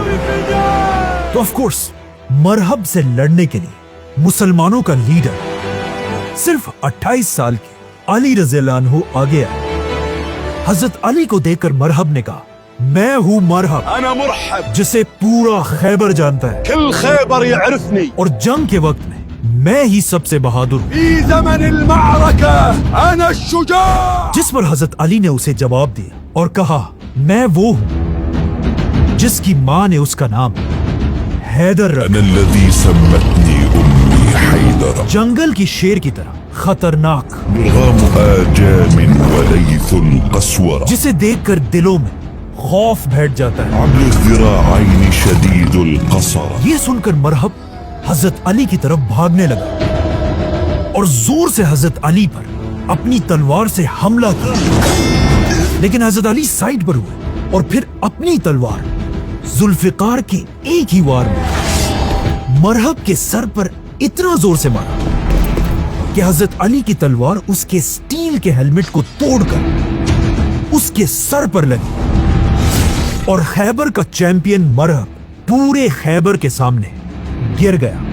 तो ऑफ कोर्स मरहब से लड़ने के लिए मुसलमानों का लीडर सिर्फ 28 साल के अली रज़ियल्लाहु अन्हु आगे आए। हजरत अली को देखकर मरहब ने कहा, मैं हूं मरहब, अना मुरहब, जिसे पूरा खैबर जानता है। कुल खैबर यअरिफनी, और जंग के वक्त में मैं ही सबसे बहादुर हूं। फी ज़मन अल-मअरका अना शुजा। जिस पर हजरत अली ने उसे जवाब दिया और कहा, मैं वो हूं जिसकी मां ने उसका नाम हैदर रखा। अना अल्लज़ी सम्मतनी उम्मी हैदर। जंगल की शेर की तरह खतरनाक, जिसे देखकर दिलों में खौफ बैठ जाता है। ये सुनकर मरहब हजरत अली की तरफ भागने लगा और जोर से हजरत अली पर अपनी तलवार से हमला किया, लेकिन हजरत अली साइड पर हुए और फिर अपनी तलवार जुल्फिकार के एक ही वार में मरहब के सर पर इतना जोर से मारा कि हजरत अली की तलवार उसके स्टील के हेलमेट को तोड़कर उसके सर पर लगी और खैबर का चैंपियन मरहब पूरे खैबर के सामने गिर गया।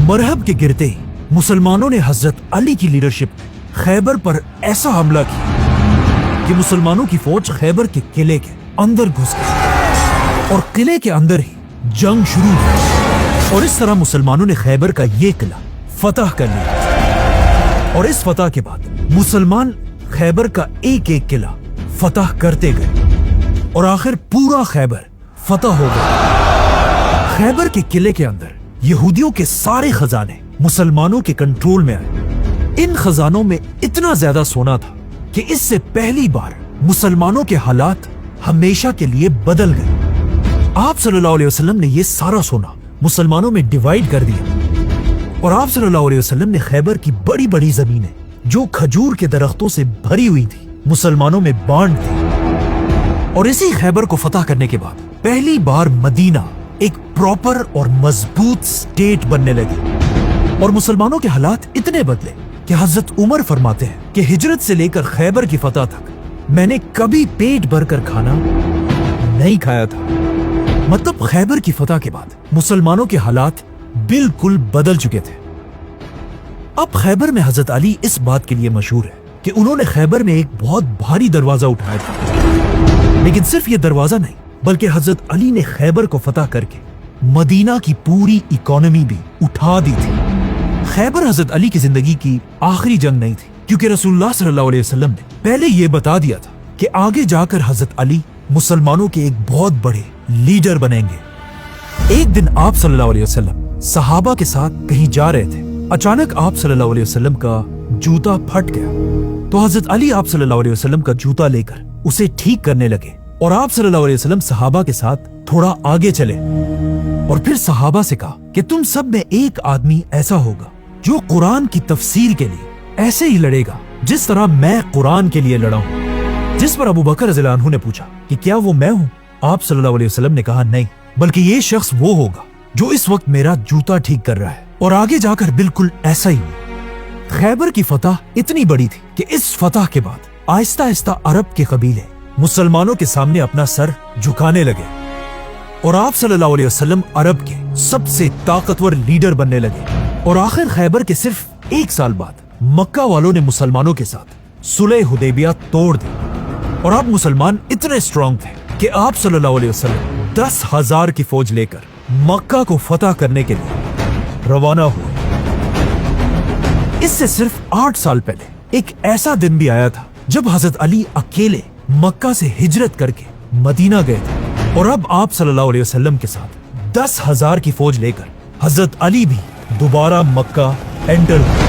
मरहब के गिरते ही मुसलमानों ने हजरत अली की लीडरशिप में खैबर पर ऐसा हमला किया कि मुसलमानों की फौज खैबर के किले के अंदर घुस गई और किले के अंदर ही जंग शुरू हुई और इस तरह मुसलमानों ने खैबर का ये किला फतह कर लिया। और इस फतह के बाद मुसलमान खैबर का एक एक किला फतह करते गए और आखिर पूरा खैबर फतह हो गया। खैबर के किले के अंदर यहूदियों के सारे खजाने मुसलमानों के कंट्रोल में आए। इन खजानों में इतना ज्यादा सोना था कि इससे पहली बार मुसलमानों के हालात हमेशा के लिए बदल गए। आप सल्लल्लाहु अलैहि वसल्लम ने यह सारा सोना मुसलमानों में डिवाइड कर दिया और आप सल्लल्लाहु अलैहि वसल्लम ने खैबर की बड़ी बड़ी जमीनें जो खजूर के दरख्तों से भरी हुई थी मुसलमानों में बांट दी। और इसी खैबर को फतह करने के बाद पहली बार मदीना एक प्रॉपर और मजबूत स्टेट बनने लगी और मुसलमानों के हालात इतने बदले कि हजरत उमर फरमाते हैं कि हिजरत से लेकर खैबर की फतह तक मैंने कभी पेट भरकर खाना नहीं खाया था। मतलब खैबर की फतह के बाद मुसलमानों के हालात बिल्कुल बदल चुके थे। अब खैबर में हजरत अली इस बात के लिए मशहूर है कि उन्होंने खैबर में एक बहुत भारी दरवाजा उठाया था, लेकिन सिर्फ ये दरवाजा नहीं बल्कि हजरत अली ने खैबर को फतह करके मदीना की पूरी इकोनॉमी भी उठा दी थी। खैबर हजरत अली की जिंदगी की आखिरी जंग नहीं थी, क्योंकि रसूलुल्लाह सल्लल्लाहु अलैहि वसल्लम ने पहले ये बता दिया था कि आगे जाकर हजरत अली मुसलमानों के एक बहुत बड़े लीडर बनेंगे। एक दिन आप सल्लल्लाहु अलैहि वसल्लम सहाबा के साथ कहीं जा रहे थे। अचानक आप सल्लल्लाहु अलैहि वसल्लम का जूता फट गया तो हजरत अली आप सल्लल्लाहु अलैहि वसल्लम का जूता लेकर उसे ठीक करने लगे और आप सल्लल्लाहु अलैहि वसल्लम सहाबा के साथ थोड़ा आगे चले और फिर सहाबा से कहा कि तुम सब में एक आदमी ऐसा होगा जो कुरान की तफसीर के लिए ऐसे ही लड़ेगा जिस तरह मैं कुरान के लिए लड़ा हूं। जिस पर अबू बकर रज़ियल्लाहु अन्हु ने पूछा कि क्या वो मैं हूं? आप सल्लल्लाहु अलैहि वसल्लम ने कहा नहीं, बल्कि ये शख्स वो होगा जो इस वक्त मेरा जूता ठीक कर रहा है। और आगे जाकर बिल्कुल ऐसा ही हुआ। खैबर की फतह इतनी बड़ी थी कि इस फतह के बाद आहिस्ता आहिस्ता अरब के कबीले मुसलमानों के सामने अपना सर झुकाने लगे और आप सल्लल्लाहु अलैहि वसल्लम अरब के सबसे ताकतवर लीडर बनने लगे। और आखिर खैबर के सिर्फ एक साल बाद मक्का वालों ने मुसलमानों के साथ सुलह हुदैबिया तोड़ दी और अब मुसलमान इतने स्ट्रांग थे कि आप सल्लल्लाहु अलैहि वसल्लम 10,000 की फौज लेकर मक्का को फतह करने के लिए रवाना हुए। इससे सिर्फ 8 साल पहले एक ऐसा दिन भी आया था जब हजरत अली अकेले मक्का से हिजरत करके मदीना गए थे और अब आप सल्लल्लाहु अलैहि वसल्लम के साथ 10,000 की फौज लेकर हजरत अली भी दोबारा मक्का एंटर हुए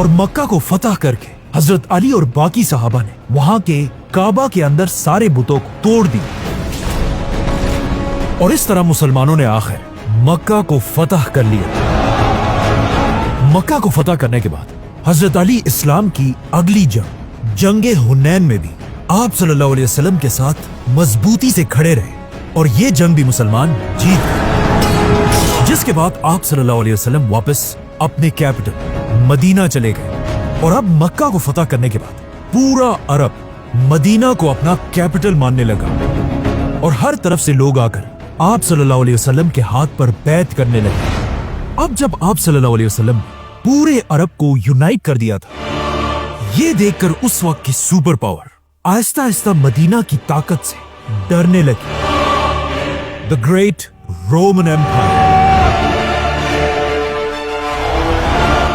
और मक्का को फतह करके हजरत अली और बाकी सहाबा ने वहां के काबा के अंदर सारे बुतों को तोड़ दिया और इस तरह मुसलमानों ने आखिर मक्का को फतह कर लिया। मक्का को फतह करने के बाद हजरत अली इस्लाम की अगली जंगे हुनैन में भी आप सल्लल्लाहु अलैहि वसल्लम के साथ मजबूती से खड़े रहे और ये जंग भी मुसलमान जीत गए, जिसके बाद आप सल्लल्लाहु अलैहि वसल्लम वापस अपने कैपिटल मदीना चले गए। और अब मक्का को फतह करने के बाद पूरा अरब मदीना को अपना कैपिटल मानने लगा और हर तरफ से लोग आकर आप सल्लल्लाहु अलैहि वसल्लम के हाथ पर बैत करने लगे। अब जब आप सल्लल्लाहु अलैहि वसल्लम ने पूरे अरब को यूनाइट कर दिया था, ये देखकर उस वक्त की super power Aahista Aahista Medina की ताकत से डरने लगी। The great Roman empire.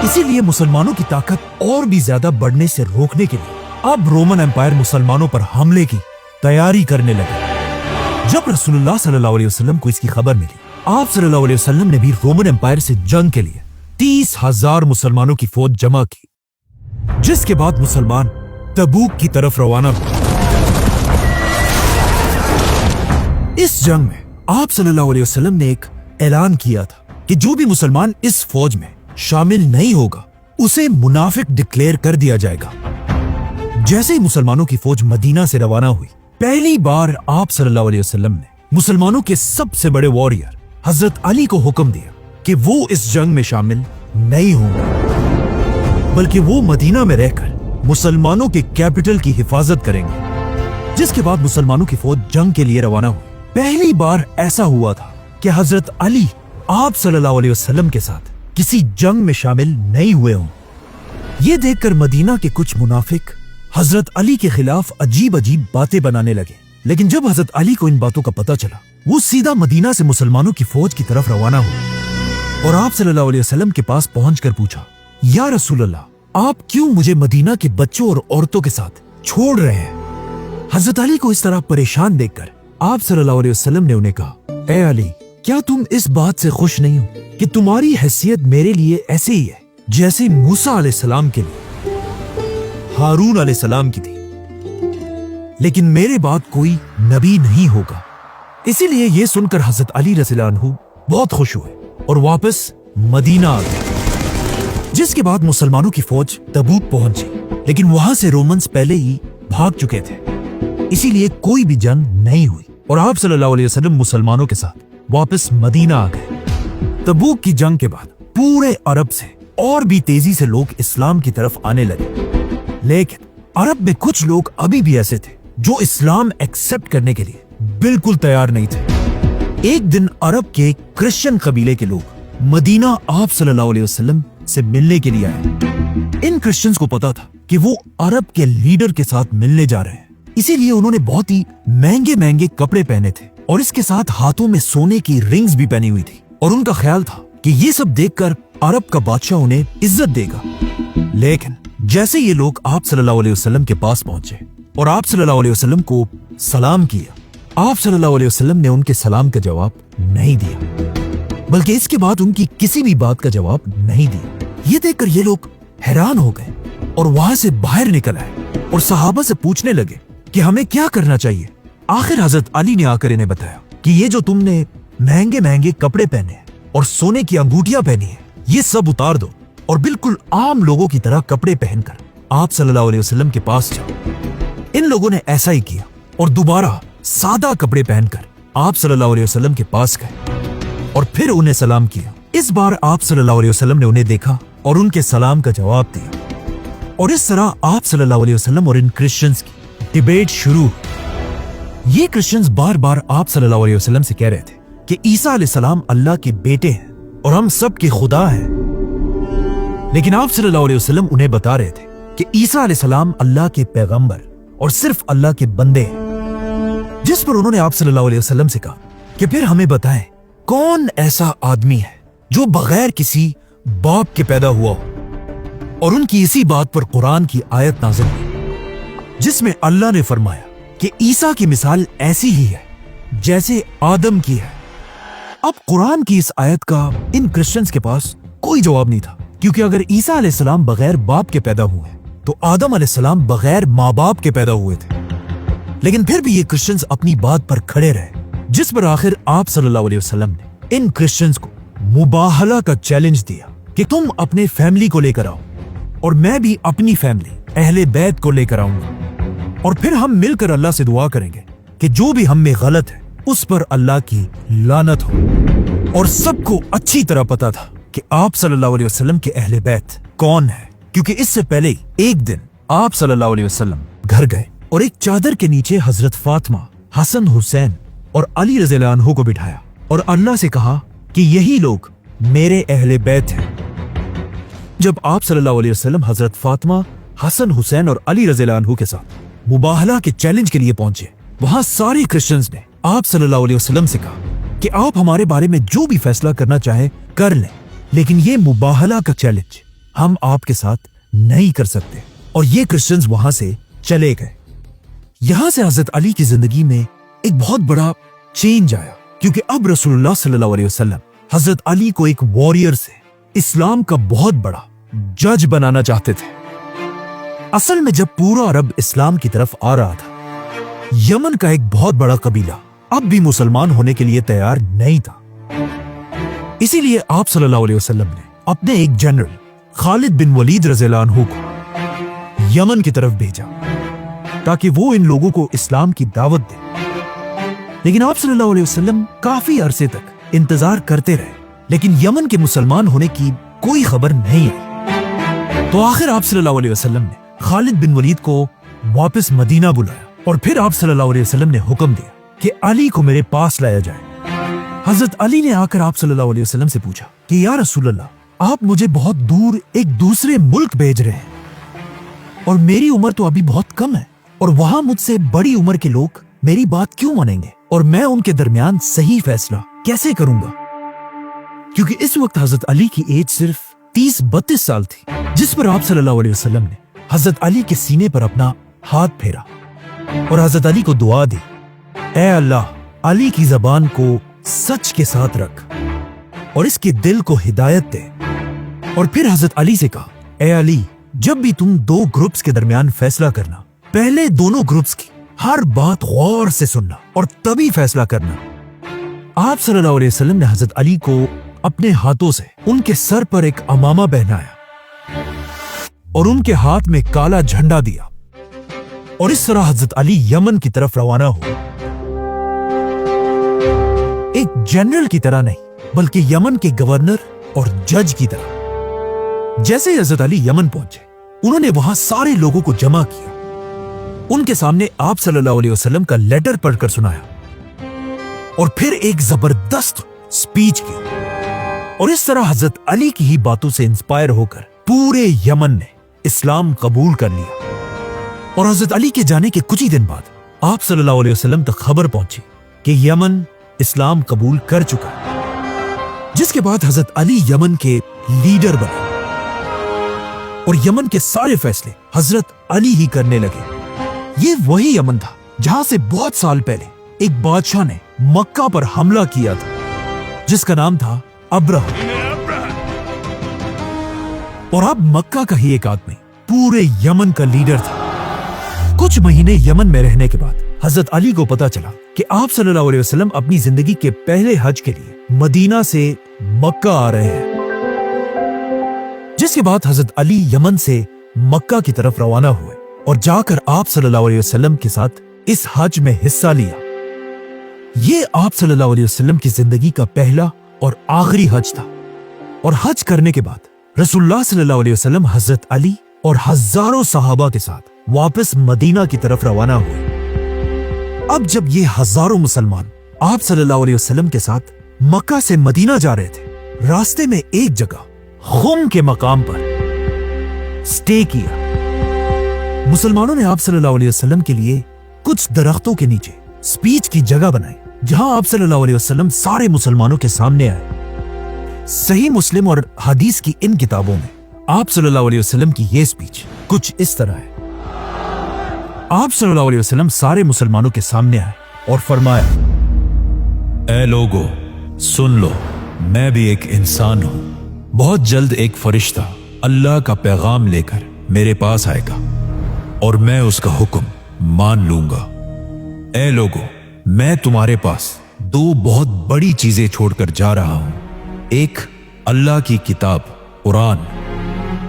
इसीलिए मुसलमानों की ताकत और भी ज्यादा बढ़ने से रोकने के लिए अब रोमन एम्पायर मुसलमानों पर हमले की तैयारी करने लगे। जब रसूलुल्लाह सल्लल्लाहु अलैहि वसल्लम को इसकी खबर मिली, आप सल्लल्लाहु अलैहि वसल्लम ने भी रोमन एम्पायर से जंग के लिए 30,000 मुसलमानों की फौज जमा की, जिसके बाद मुसलमान तबूक की तरफ रवाना हुए। इस जंग में आप सल्लल्लाहु अलैहि वसल्लम ने एक ऐलान किया था कि जो भी मुसलमान इस फौज में शामिल नहीं होगा उसे मुनाफिक डिक्लेयर कर दिया जाएगा। जैसे ही मुसलमानों की फौज मदीना से रवाना हुई, पहली बार आप सल्लल्लाहु अलैहि वसल्लम ने मुसलमानों के सबसे बड़े वॉरियर हजरत अली को हुक्म दिया कि वो इस जंग में शामिल नहीं होंगे, बल्कि वो मदीना में रहकर मुसलमानों के कैपिटल की हिफाजत करेंगे। जिसके बाद मुसलमानों की फौज जंग के लिए रवाना हुई। पहली बार ऐसा हुआ था कि हजरत अली आप सल्लल्लाहु अलैहि वसल्लम के साथ किसी जंग में शामिल नहीं हुए हों। ये देखकर मदीना के कुछ मुनाफिक हजरत अली के खिलाफ अजीब अजीब बातें बनाने लगे। लेकिन जब हजरत अली को इन बातों का पता चला, वो सीधा मदीना से मुसलमानों की फौज की तरफ रवाना हुआ और आप सल्लल्लाहु अलैहि वसल्लम के पास पहुंचकर पूछा, या रसूल अल्लाह, आप क्यों मुझे मदीना के बच्चों और औरतों के साथ छोड़ रहे हैं? हजरत अली को इस तरह परेशान देखकर आप सल्लल्लाहु अलैहि वसल्लम ने उन्हें कहा, ए अली, क्या तुम इस बात से खुश नहीं हो कि तुम्हारी हैसियत मेरे लिए ऐसे ही है जैसे मूसा अलैहिस्सलाम के लिए हारून अलैहिस्सलाम की थी, लेकिन मेरे बाद कोई नबी नहीं होगा। इसीलिए ये सुनकर हजरत अली रज़ियल्लाहु अन्हु बहुत खुश हुए और वापस मदीना आ गए। जिसके बाद मुसलमानों की फौज तबूक पहुंची, लेकिन वहां से रोमन्स पहले ही भाग चुके थे, इसीलिए कोई भी जंग नहीं हुई और आप सल्लल्लाहु अलैहि वसल्लम मुसलमानों के साथ वापस मदीना आ गए। तबूक की जंग के बाद पूरे अरब से और भी तेजी से लोग इस्लाम की तरफ आने लगे, लेकिन अरब में कुछ लोग अभी भी ऐसे थे जो इस्लाम एक्सेप्ट करने के लिए बिल्कुल तैयार नहीं थे। एक दिन अरब के क्रिश्चियन कबीले के लोग मदीना आप सल्लल्लाहु अलैहि वसल्लम से मिलने के लिए आए। इन क्रिश्चियंस को पता था कि वो अरब के लीडर के साथ मिलने जा रहे हैं, इसीलिए उन्होंने बहुत ही महंगे महंगे कपड़े पहने थे और इसके साथ हाथों में सोने की रिंग्स भी पहनी हुई थी और उनका ख्याल था कि ये सब देखकर अरब का बादशाह उन्हें इज्जत देगा। लेकिन जैसे ये लोग आप सल्लल्लाहु अलैहि वसल्लम के पास पहुंचे और आप सल्लल्लाहु अलैहि वसल्लम को सलाम किया, आप सल्लल्लाहु अलैहि वसल्लम ने उनके सलाम का जवाब नहीं दिया, बल्कि इसके बाद उनकी किसी भी बात का जवाब नहीं दिया। ये देखकर ये लोग हैरान हो गए और वहां से बाहर निकल आए और सहाबा से पूछने लगे कि हमें क्या करना चाहिए। आखिर हजरत अली ने आकर इन्हें बताया कि ये जो तुमने महंगे महंगे कपड़े पहने हैं और सोने की अंगूठियां पहनी है, ये सब उतार दो और बिल्कुल आम लोगों की तरह कपड़े पहनकर आप सल्लल्लाहु अलैहि वसल्लम के पास जाओ। इन लोगों ने ऐसा ही किया और दोबारा सादा कपड़े पहनकर आप सल्लल्लाहु अलैहि वसल्लम के पास गए और फिर उन्हें सलाम किया। इस बार आप सल्लल्लाहु अलैहि वसल्लम ने उन्हें देखा और उनके सलाम का जवाब दिया और इस तरह आप सल्लल्लाहु अलैहि वसल्लम और इन क्रिश्चियंस की डिबेट शुरू हुई। ये क्रिश्चियंस बार बार आप सल्लल्लाहु अलैहि वसल्लम से कह रहे थे कि ईसा अलैहिस्सलाम अल्लाह के बेटे हैं और हम सब के खुदा हैं, लेकिन आप सल्लल्लाहु अलैहि वसल्लम उन्हें बता रहे थे कि ईसा अलैहिस्सलाम अल्लाह के पैगंबर और सिर्फ अल्लाह के बंदे हैं। जिस पर उन्होंने आप सल्लल्लाहु अलैहि वसल्लम से कहा कि फिर हमें बताएं कौन ऐसा आदमी है जो बगैर किसी बाप के पैदा हुआ हो। और उनकी इसी बात पर कुरान की आयत नाज़िल हुई जिसमें अल्लाह ने फरमाया कि ईसा की मिसाल ऐसी ही है जैसे आदम की है। अब कुरान की इस आयत का इन क्रिश्चियंस के पास कोई जवाब नहीं था, क्योंकि अगर ईसा अलैहिस्सलाम बगैर बाप के पैदा हुए तो आदम अलैहिस्सलाम बगैर माँ बाप के पैदा हुए थे। लेकिन फिर भी ये क्रिश्चियंस अपनी बात पर खड़े रहे, जिस पर आखिर आप सल्लल्लाहु अलैहि वसल्लम ने इन क्रिश्चियंस को मुबाहला का चैलेंज दिया कि तुम अपने फैमिली को लेकर आओ और मैं भी अपनी फैमिली अहले बैत को लेकर आऊंगा और फिर हम मिलकर अल्लाह से दुआ करेंगे कि जो भी हम में गलत है उस पर अल्लाह की लानत हो। और सबको अच्छी तरह पता था कि आप सल्लल्लाहु अलैहि वसल्लम के अहले बैत कौन है, क्योंकि इससे पहले ही एक दिन आप सल्लल्लाहु अलैहि वसल्लम घर गए और एक चादर के नीचे हजरत फातिमा, हसन, हुसैन और अली रज़ियल्लाहु अन्हु को बिठाया और अल्लाह से कहा कि यही लोग मेरे अहले बैत हैं। जब आप सल्लल्लाहु अलैहि वसल्लम हजरत फातिमा, हसन, हुसैन और अली रज़ियल्लाहु अन्हु के साथ मुबाहला के चैलेंज के लिए पहुंचे, वहां सारे क्रिश्चियंस ने आप सल्लल्लाहु अलैहि वसल्लम से कहा कि आप हमारे बारे में जो भी फैसला करना चाहें कर लें, लेकिन ये मुबाहला का चैलेंज हम आपके साथ नहीं कर सकते। और ये क्रिश्चियंस वहां से चले गए। यहां से हजरत अली की जिंदगी में एक बहुत बड़ा चेंज आया, क्योंकि अब रसूलुल्लाह सल्लल्लाहु अलैहि वसल्लम हजरत अली को एक वॉरियर से इस्लाम का बहुत बड़ा जज बनाना चाहते थे। असल में जब पूरा अरब इस्लाम की तरफ आ रहा था, यमन का एक बहुत बड़ा कबीला अब भी मुसलमान होने के लिए तैयार नहीं था। इसीलिए आप सल्लल्लाहु अलैहि वसल्लम ने अपने एक जनरल खालिद बिन वलीद रज़ियल्लाहु अन्हु को यमन की तरफ भेजा ताकि वो इन लोगों को इस्लाम की दावत दे। लेकिन आप सल्लल्लाहु अलैहि वसल्लम काफी अरसे तक इंतजार करते रहे, लेकिन यमन के मुसलमान होने की कोई खबर नहीं आई। तो आखिर आप सल्लल्लाहु अलैहि वसल्लम ने खालिद बिन वलीद को वापस मदीना बुलाया और फिर आप सल्लल्लाहु अलैहि वसल्लम ने हुक्म दिया कि अली को मेरे पास लाया जाए। हजरत अली ने आकर आप सल्लल्लाहु अलैहि वसल्लम से पूछा कि या रसूल अल्लाह, आप मुझे बहुत दूर एक दूसरे मुल्क भेज रहे हैं और मेरी उम्र तो अभी बहुत कम है, और वहां मुझसे बड़ी उम्र के लोग मेरी बात क्यों मानेंगे और मैं उनके दरमियान सही फैसला कैसे करूंगा? क्योंकि इस वक्त हजरत अली की एज सिर्फ 30-32 साल थी, जिस पर आप सल्लल्लाहु अलैहि वसल्लम ने हजरत अली के सीने पर अपना हाथ फेरा और हजरत अली को दुआ दी, ऐ अल्लाह, अली की जबान को सच के साथ रख और इसके दिल को हिदायत दे। और फिर हजरत अली से कहा, ऐ अली, जब भी तुम दो ग्रुप्स के दरमियान फैसला करना, पहले दोनों ग्रुप्स की हर बात गौर से सुनना और तभी फैसला करना। आप सल्लल्लाहु अलैहि वसल्लम ने हजरत अली को अपने हाथों से उनके सर पर एक अमामा पहनाया और उनके हाथ में काला झंडा दिया, और इस तरह हजरत अली यमन की तरफ रवाना हुए। एक जनरल की तरह नहीं, बल्कि यमन के गवर्नर और जज की तरह। जैसे ही हजरत अली यमन पहुंचे, उन्होंने वहां सारे लोगों को जमा किया, उनके सामने आप सल्लल्लाहु अलैहि वसल्लम का लेटर पढ़कर सुनाया और फिर एक जबरदस्त स्पीच की। और इस तरह हजरत अली की ही बातों से इंस्पायर होकर पूरे यमन ने इस्लाम कबूल कर लिया। और हजरत अली के जाने के कुछ ही दिन बाद आप सल्लल्लाहु अलैहि वसल्लम तक खबर पहुंची कि यमन इस्लाम कबूल कर चुका है, जिसके बाद हजरत अली यमन के लीडर बने और यमन के सारे फैसले हजरत अली ही करने लगे। ये वही यमन था जहां से बहुत साल पहले एक बादशाह ने मक्का पर हमला किया था, जिसका नाम था अब्रहा। और अब मक्का का ही एक आदमी पूरे यमन का लीडर था। कुछ महीने यमन में रहने के बाद हजरत अली को पता चला कि आप सल्लल्लाहु अलैहि वसल्लम अपनी जिंदगी के पहले हज के लिए मदीना से मक्का आ रहे हैं, जिसके बाद हजरत अली यमन से मक्का की तरफ रवाना हुए और जाकर आप सल्लल्लाहु अलैहि वसल्लम के साथ इस हज में हिस्सा लिया। ये आप सल्लल्लाहु अलैहि वसल्लम की जिंदगी का पहला और आखिरी हज था। और हज करने के बाद रसूलुल्लाह सल्लल्लाहु अलैहि वसल्लम हजरत अली और हजारों सहाबा के साथ वापस मदीना की तरफ रवाना हुए। अब जब ये हजारों मुसलमान आप सल्लल्लाहु अलैहि वसल्लम के साथ मक्का से मदीना जा रहे थे, रास्ते में एक जगह खुम के मकाम पर स्टे किया। मुसलमानों ने आप सल्लल्लाहु अलैहि वसल्लम के लिए कुछ दरख्तों के नीचे स्पीच की जगह बनाई, जहां आप सल्लल्लाहु अलैहि वसल्लम सारे मुसलमानों के सामने आए। सही मुस्लिम और हदीस की इन किताबों में आप सल्लल्लाहु अलैहि वसल्लम की ये स्पीच कुछ इस तरह है। आप सल्लल्लाहु अलैहि वसल्लम सारे मुसलमानों के सामने आए और फरमाया, ऐ लोगो, सुन लो, मैं भी एक इंसान हूं। बहुत जल्द एक फरिश्ता अल्लाह का पैगाम लेकर मेरे पास आएगा और मैं उसका हुक्म मान लूंगा। ऐ लोगो, मैं तुम्हारे पास दो बहुत बड़ी चीजें छोड़कर जा रहा हूं। एक, अल्लाह की किताब कुरान,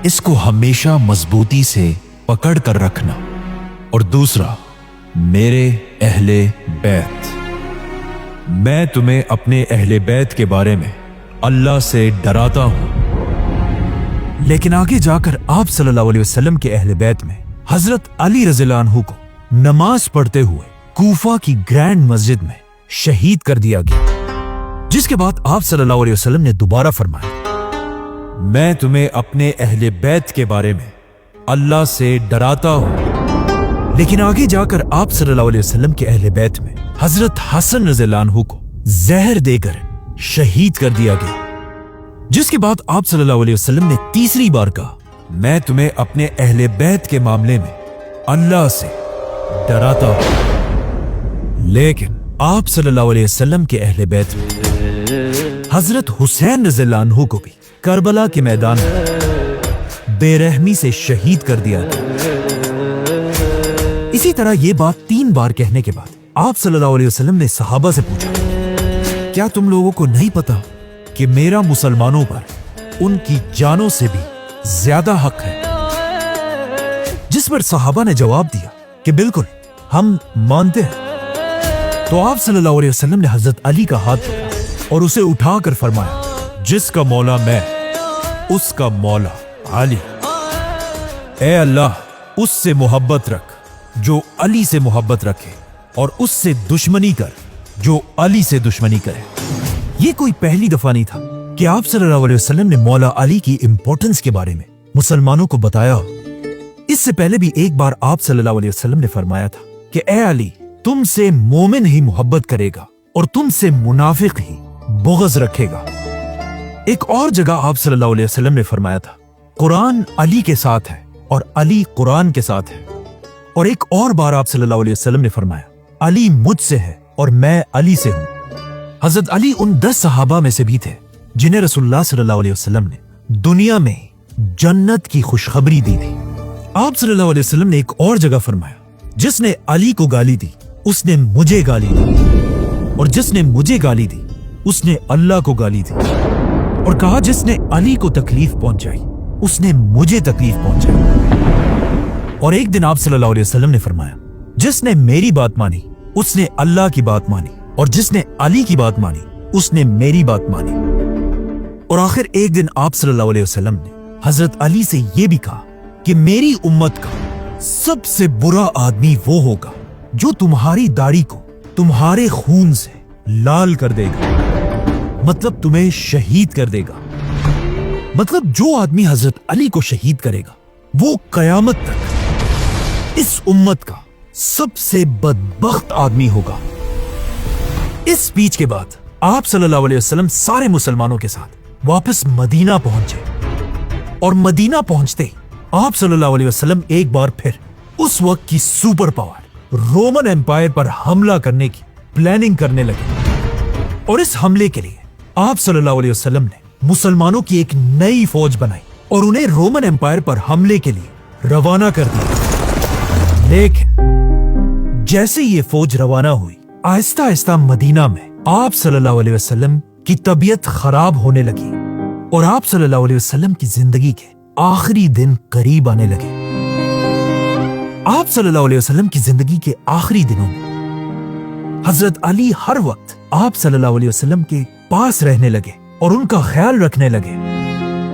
इसको हमेशा मजबूती से पकड़ कर रखना, और दूसरा, मेरे अहले बैत। मैं तुम्हें अपने अहले बैत के बारे में अल्लाह से डराता हूं। लेकिन आगे जाकर आप सल्लल्लाहु अलैहि वसल्लम के अहले बैत में हजरत अली रज़ियल्लाहु अन्हु को नमाज पढ़ते हुए कूफा की ग्रैंड मस्जिद में शहीद कर दिया गया, जिसके बाद आप सल्लल्लाहु अलैहि वसल्लम ने दोबारा फरमाया, मैं तुम्हें अपने अहले बैत के बारे में अल्लाह से डराता हूं। लेकिन आगे जाकर आप सल्लल्लाहु अलैहि वसल्लम के अहले बैत में हजरत हसन रज़ियल्लाहु अन्हु को जहर देकर शहीद कर दिया गया, जिसके बाद आप सल्लल्लाहु अलैहि वसल्लम ने तीसरी बार कहा, मैं तुम्हें अपने अहले बैत के मामले में अल्लाह से डराता हूं। लेकिन आप सल्लल्लाहु अलैहि वसल्लम के अहले बैत में हजरत हुसैन रज़ियल्लाहु अन्हु को भी करबला के मैदान में बेरहमी से शहीद कर दिया गया। इसी तरह ये बात 3 बार कहने के बाद आप सल्लल्लाहु अलैहि वसल्लम ने सहाबा से पूछा, क्या तुम लोगों को नहीं पता کہ میرا مسلمانوں پر ان کی جانوں سے بھی زیادہ حق ہے۔ جس پر صحابہ نے جواب دیا کہ بالکل ہم مانتے ہیں۔ تو آپ صلی اللہ علیہ وسلم نے حضرت علی کا ہاتھ پکڑا اور اسے اٹھا کر فرمایا، جس کا مولا میں اس کا مولا علی۔ اے اللہ اس سے محبت رکھ جو علی سے محبت رکھے، اور اس سے دشمنی کر جو علی سے دشمنی کرے۔ یہ کوئی پہلی دفعہ نہیں تھا کہ آپ صلی اللہ علیہ وسلم نے مولا علی کی امپورٹنس کے بارے میں مسلمانوں کو بتایا ہو۔ اس سے پہلے بھی ایک بار آپ صلی اللہ علیہ وسلم نے فرمایا تھا کہ اے علی، تم سے مومن ہی محبت کرے گا اور تم سے منافق ہی بغض رکھے گا۔ ایک اور جگہ آپ صلی اللہ علیہ وسلم نے فرمایا تھا، قرآن علی کے ساتھ ہے اور علی قرآن کے ساتھ ہے۔ اور ایک اور بار آپ صلی اللہ علیہ وسلم نے فرمایا، علی مجھ سے ہے اور میں علی سے ہوں۔ حضرت علی ان 10 صحابہ میں سے بھی تھے جنہیں رسول اللہ صلی اللہ علیہ وسلم نے دنیا میں جنت کی خوشخبری دی تھی۔ آپ صلی اللہ علیہ وسلم نے ایک اور جگہ فرمایا، جس نے علی کو گالی دی اس نے مجھے گالی دی، اور جس نے مجھے گالی دی اس نے اللہ کو گالی دی، اور کہا جس نے علی کو تکلیف پہنچائی اس نے مجھے تکلیف پہنچائی۔ اور ایک دن آپ صلی اللہ علیہ وسلم نے فرمایا، جس نے میری بات مانی اس نے اللہ کی بات مانی، اور جس نے علی کی بات مانی اس نے میری بات مانی۔ اور آخر ایک دن آپ صلی اللہ علیہ وسلم نے حضرت علی سے یہ بھی کہا کہ میری امت کا سب سے برا آدمی وہ ہوگا جو تمہاری داڑھی کو تمہارے خون سے لال کر دے گا، مطلب تمہیں شہید کر دے گا۔ مطلب جو آدمی حضرت علی کو شہید کرے گا وہ قیامت تک اس امت کا سب سے بدبخت آدمی ہوگا۔ اس سپیچ کے بعد آپ صلی اللہ علیہ وسلم سارے مسلمانوں کے ساتھ واپس مدینہ پہنچے، اور مدینہ پہنچتے ہی آپ صلی اللہ علیہ وسلم ایک بار پھر اس وقت کی سپر پاور رومن ایمپائر پر حملہ کرنے کی پلاننگ کرنے لگے۔ اور اس حملے کے لیے آپ صلی اللہ علیہ وسلم نے مسلمانوں کی ایک نئی فوج بنائی اور انہیں رومن ایمپائر پر حملے کے لیے روانہ کر دیا۔ لیکن جیسے یہ فوج روانہ ہوئی، آہستہ آہستہ مدینہ میں آپ صلی اللہ علیہ وسلم کی طبیعت خراب ہونے لگی، اور آپ صلی اللہ علیہ وسلم کی زندگی کے آخری دن قریب آنے لگے۔ آپ صلی اللہ علیہ وسلم کی زندگی کے آخری دنوں میں حضرت علی ہر وقت آپ صلی اللہ علیہ وسلم کے پاس رہنے لگے اور ان کا خیال رکھنے لگے،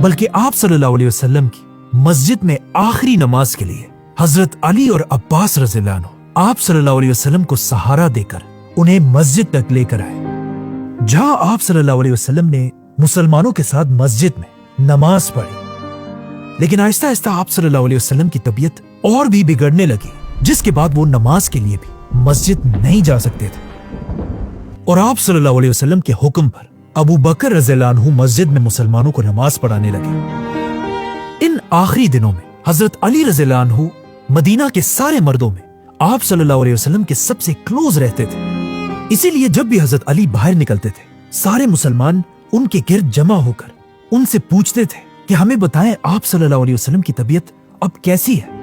بلکہ آپ صلی اللہ علیہ وسلم کی مسجد میں آخری نماز کے لیے حضرت علی اور عباس رضی اللہ عنہ آپ صلی اللہ علیہ وسلم کو سہارا دے کر انہیں مسجد تک لے کر آئے، جہاں آپ صلی اللہ علیہ وسلم نے مسلمانوں کے ساتھ مسجد میں نماز پڑھی۔ لیکن آہستہ آہستہ آپ صلی اللہ علیہ وسلم کی طبیعت اور بھی بگڑنے لگی، جس کے بعد وہ نماز کے لیے بھی مسجد نہیں جا سکتے تھے، اور آپ صلی اللہ علیہ وسلم کے حکم پر ابو بکر رضی اللہ عنہ مسجد میں مسلمانوں کو نماز پڑھانے لگے۔ ان آخری دنوں میں حضرت علی رضی اللہ عنہ مدینہ کے سارے مردوں میں آپ صلی اللہ علیہ وسلم کے سب سے کلوز رہتے تھے، اسی لیے جب بھی حضرت علی باہر نکلتے تھے سارے مسلمان ان کے گرد جمع ہو کر ان سے پوچھتے تھے کہ ہمیں بتائیں آپ صلی اللہ علیہ وسلم کی طبیعت اب کیسی ہے۔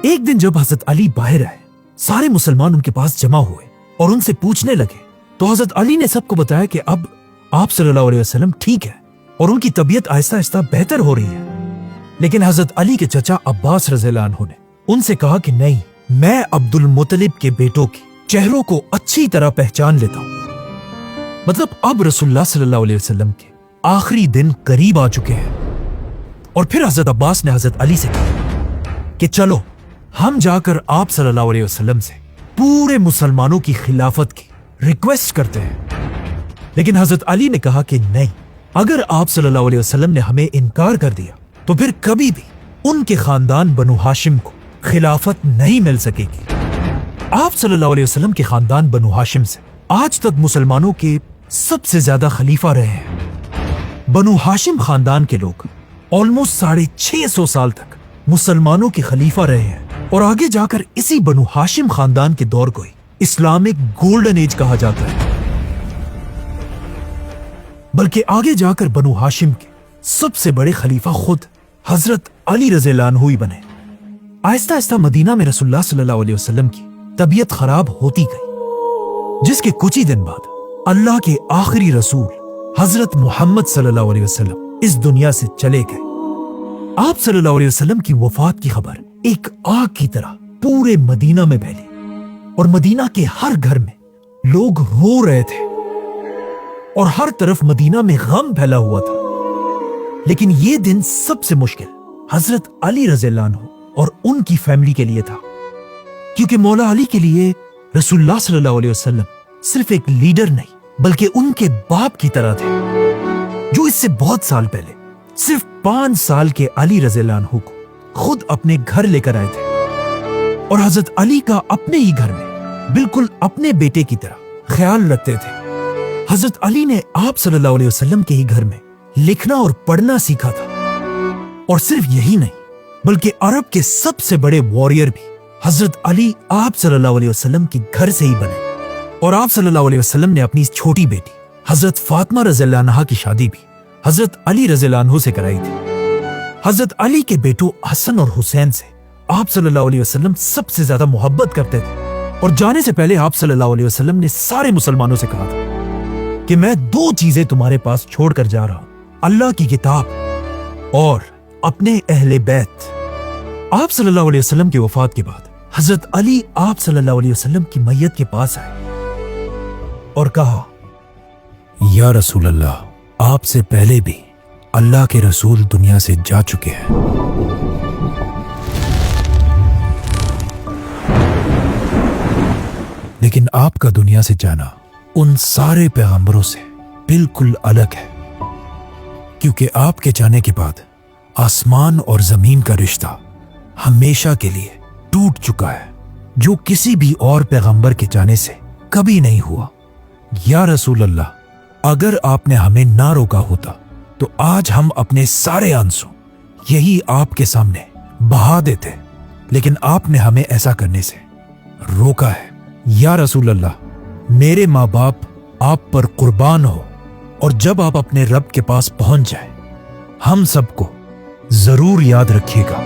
ایک دن جب حضرت علی باہر آئے، سارے مسلمان ان کے پاس جمع ہوئے اور ان سے پوچھنے لگے، تو حضرت علی نے سب کو بتایا کہ اب آپ صلی اللہ علیہ وسلم ٹھیک ہے اور ان کی طبیعت آہستہ آہستہ بہتر ہو رہی ہے۔ لیکن حضرت علی کے چچا عباس رضی اللہ عنہ نے ان سے کہا کہ نہیں، میں عبد المطلب کے بیٹوں کے چہروں کو اچھی طرح پہچان لیتا ہوں۔ مطلب اب رسول اللہ صلی اللہ علیہ وسلم کے آخری دن قریب آ چکے ہیں۔ اور پھر حضرت عباس نے حضرت علی سے کہا کہ چلو ہم جا کر آپ صلی اللہ علیہ وسلم سے پورے مسلمانوں کی خلافت کی ریکویسٹ کرتے ہیں۔ لیکن حضرت علی نے کہا کہ نہیں، اگر آپ صلی اللہ علیہ وسلم نے ہمیں انکار کر دیا تو پھر کبھی بھی ان کے خاندان بنو ہاشم کو خلافت نہیں مل سکے گی۔ آپ صلی اللہ علیہ وسلم کے خاندان بنو ہاشم سے آج تک مسلمانوں کے سب سے زیادہ خلیفہ رہے ہیں۔ بنو ہاشم خاندان کے لوگ آلموسٹ 650 سال تک مسلمانوں کے خلیفہ رہے ہیں، اور آگے جا کر اسی بنو ہاشم خاندان کے دور کو ہی اسلامک گولڈن ایج کہا جاتا ہے۔ بلکہ آگے جا کر بنو ہاشم کے سب سے بڑے خلیفہ خود حضرت علی رضی اللہ عنہ ہی بنے۔ آہستہ آہستہ مدینہ میں رسول اللہ صلی اللہ علیہ وسلم کی طبیعت خراب ہوتی گئی، جس کے کچھ ہی دن بعد اللہ کے آخری رسول हजरत मोहम्मद सल्लल्लाहु अलैहि वसल्लम इस दुनिया से चले गए। आप सल्लल्लाहु अलैहि वसल्लम की वफात की खबर एक आग की तरह पूरे मदीना में फैली और मदीना के हर घर में लोग रो रहे थे और हर तरफ मदीना में गम फैला हुआ था। लेकिन ये दिन सबसे मुश्किल हजरत अली रज़ियल्लाहु अन्हु और उनकी फैमिली के लिए था, क्योंकि मौला अली के लिए रसूलुल्लाह सल्लल्लाहु अलैहि वसल्लम सिर्फ एक लीडर नहीं बल्कि उनके बाप की तरह थे, जो इससे बहुत साल पहले सिर्फ 5 साल के अली रज़ियल्लाहु अन्हु को खुद अपने घर लेकर आए थे और हजरत अली का अपने ही घर में बिल्कुल अपने बेटे की तरह ख्याल रखते थे। हजरत अली ने आप सल्लल्लाहु अलैहि वसल्लम के ही घर में लिखना और पढ़ना सीखा था, और सिर्फ यही नहीं बल्कि अरब के सबसे बड़े वॉरियर भी हजरत अली आप सल्लल्लाहु अलैहि वसल्लम के घर से ही बने। और आप सल्लल्लाहु अलैहि वसल्लम ने अपनी छोटी बेटी हजरत फातिमा रज़ियल्लाहु अन्हा की शादी भी हजरत अली रज़ियल्लाहु अन्हु से कराई थी। हजरत अली के बेटों हसन और हुसैन से आप सल्लल्लाहु अलैहि वसल्लम सबसे ज्यादा मोहब्बत करते थे, और जाने से पहले आप सल्लल्लाहु अलैहि वसल्लम ने सारे मुसलमानों से कहा था कि मैं 2 चीजें तुम्हारे पास छोड़कर जा रहा हूं, अल्लाह की किताब और अपने अहले बैत। आप सल्लल्लाहु अलैहि वसल्लम की वफात के बाद हजरत अली आप सल्लल्लाहु अलैहि वसल्लम की मैयत के पास आए और कहा, या रसूल अल्लाह, आपसे पहले भी अल्लाह के रसूल दुनिया से जा चुके हैं, लेकिन आपका दुनिया से जाना उन सारे पैगंबरों से बिल्कुल अलग है, क्योंकि आपके जाने के बाद आसमान और जमीन का रिश्ता हमेशा के लिए टूट चुका है, जो किसी भी और पैगंबर के जाने से कभी नहीं हुआ। या रसूल अल्लाह, अगर आपने हमें ना रोका होता तो आज हम अपने सारे आंसू यही आपके सामने बहा देते, लेकिन आपने हमें ऐसा करने से रोका है। या रसूल अल्लाह, मेरे माँ बाप आप पर कुर्बान हो, और जब आप अपने रब के पास पहुंच जाए हम सबको जरूर याद रखिएगा।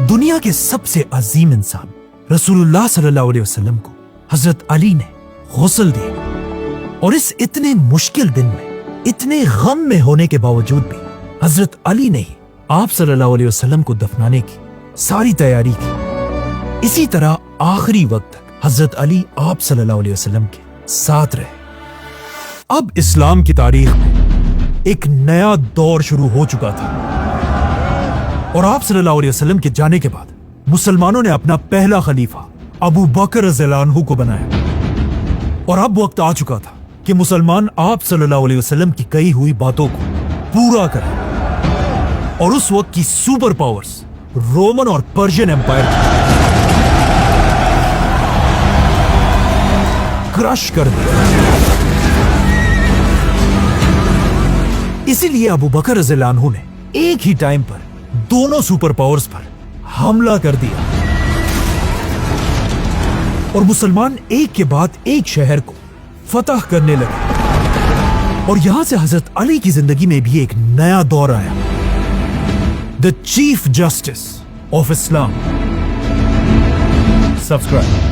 दुनिया के सबसे अजीम इंसान रसूलुल्लाह सल्लल्लाहु अलैहि वसल्लम को हजरत अली ने गुस्ल दिया, और इस इतने मुश्किल दिन में इतने गम में होने के बावजूद भी हजरत अली ने ही आप सल्लल्लाहु अलैहि वसल्लम को दफनाने की सारी तैयारी की। इसी तरह आखिरी वक्त तक हजरत अली आप सल्लल्लाहु अलैहि वसल्लम के साथ रहे। अब इस्लाम की तारीख में एक नया दौर शुरू हो चुका था, और आप सल्लल्लाहु अलैहि वसल्लम के जाने के बाद मुसलमानों ने अपना पहला खलीफा अबू बकर रज़ियल्लाहु अन्हु को बनाया, और अब वक्त आ चुका था कि मुसलमान आप सल्लल्लाहु अलैहि वसल्लम की कही हुई बातों को पूरा करें, और उस वक्त की सुपर पावर्स रोमन और पर्शियन एम्पायर क्रश कर दिया। इसीलिए अबू बकर रज़ियल्लाहु अन्हु ने एक ही टाइम पर दोनों सुपर पावर्स पर हमला कर दिया, और मुसलमान एक के बाद एक शहर को फतह करने लगे, और यहां से हजरत अली की जिंदगी में भी एक नया दौर आया, the chief justice of Islam. Subscribe.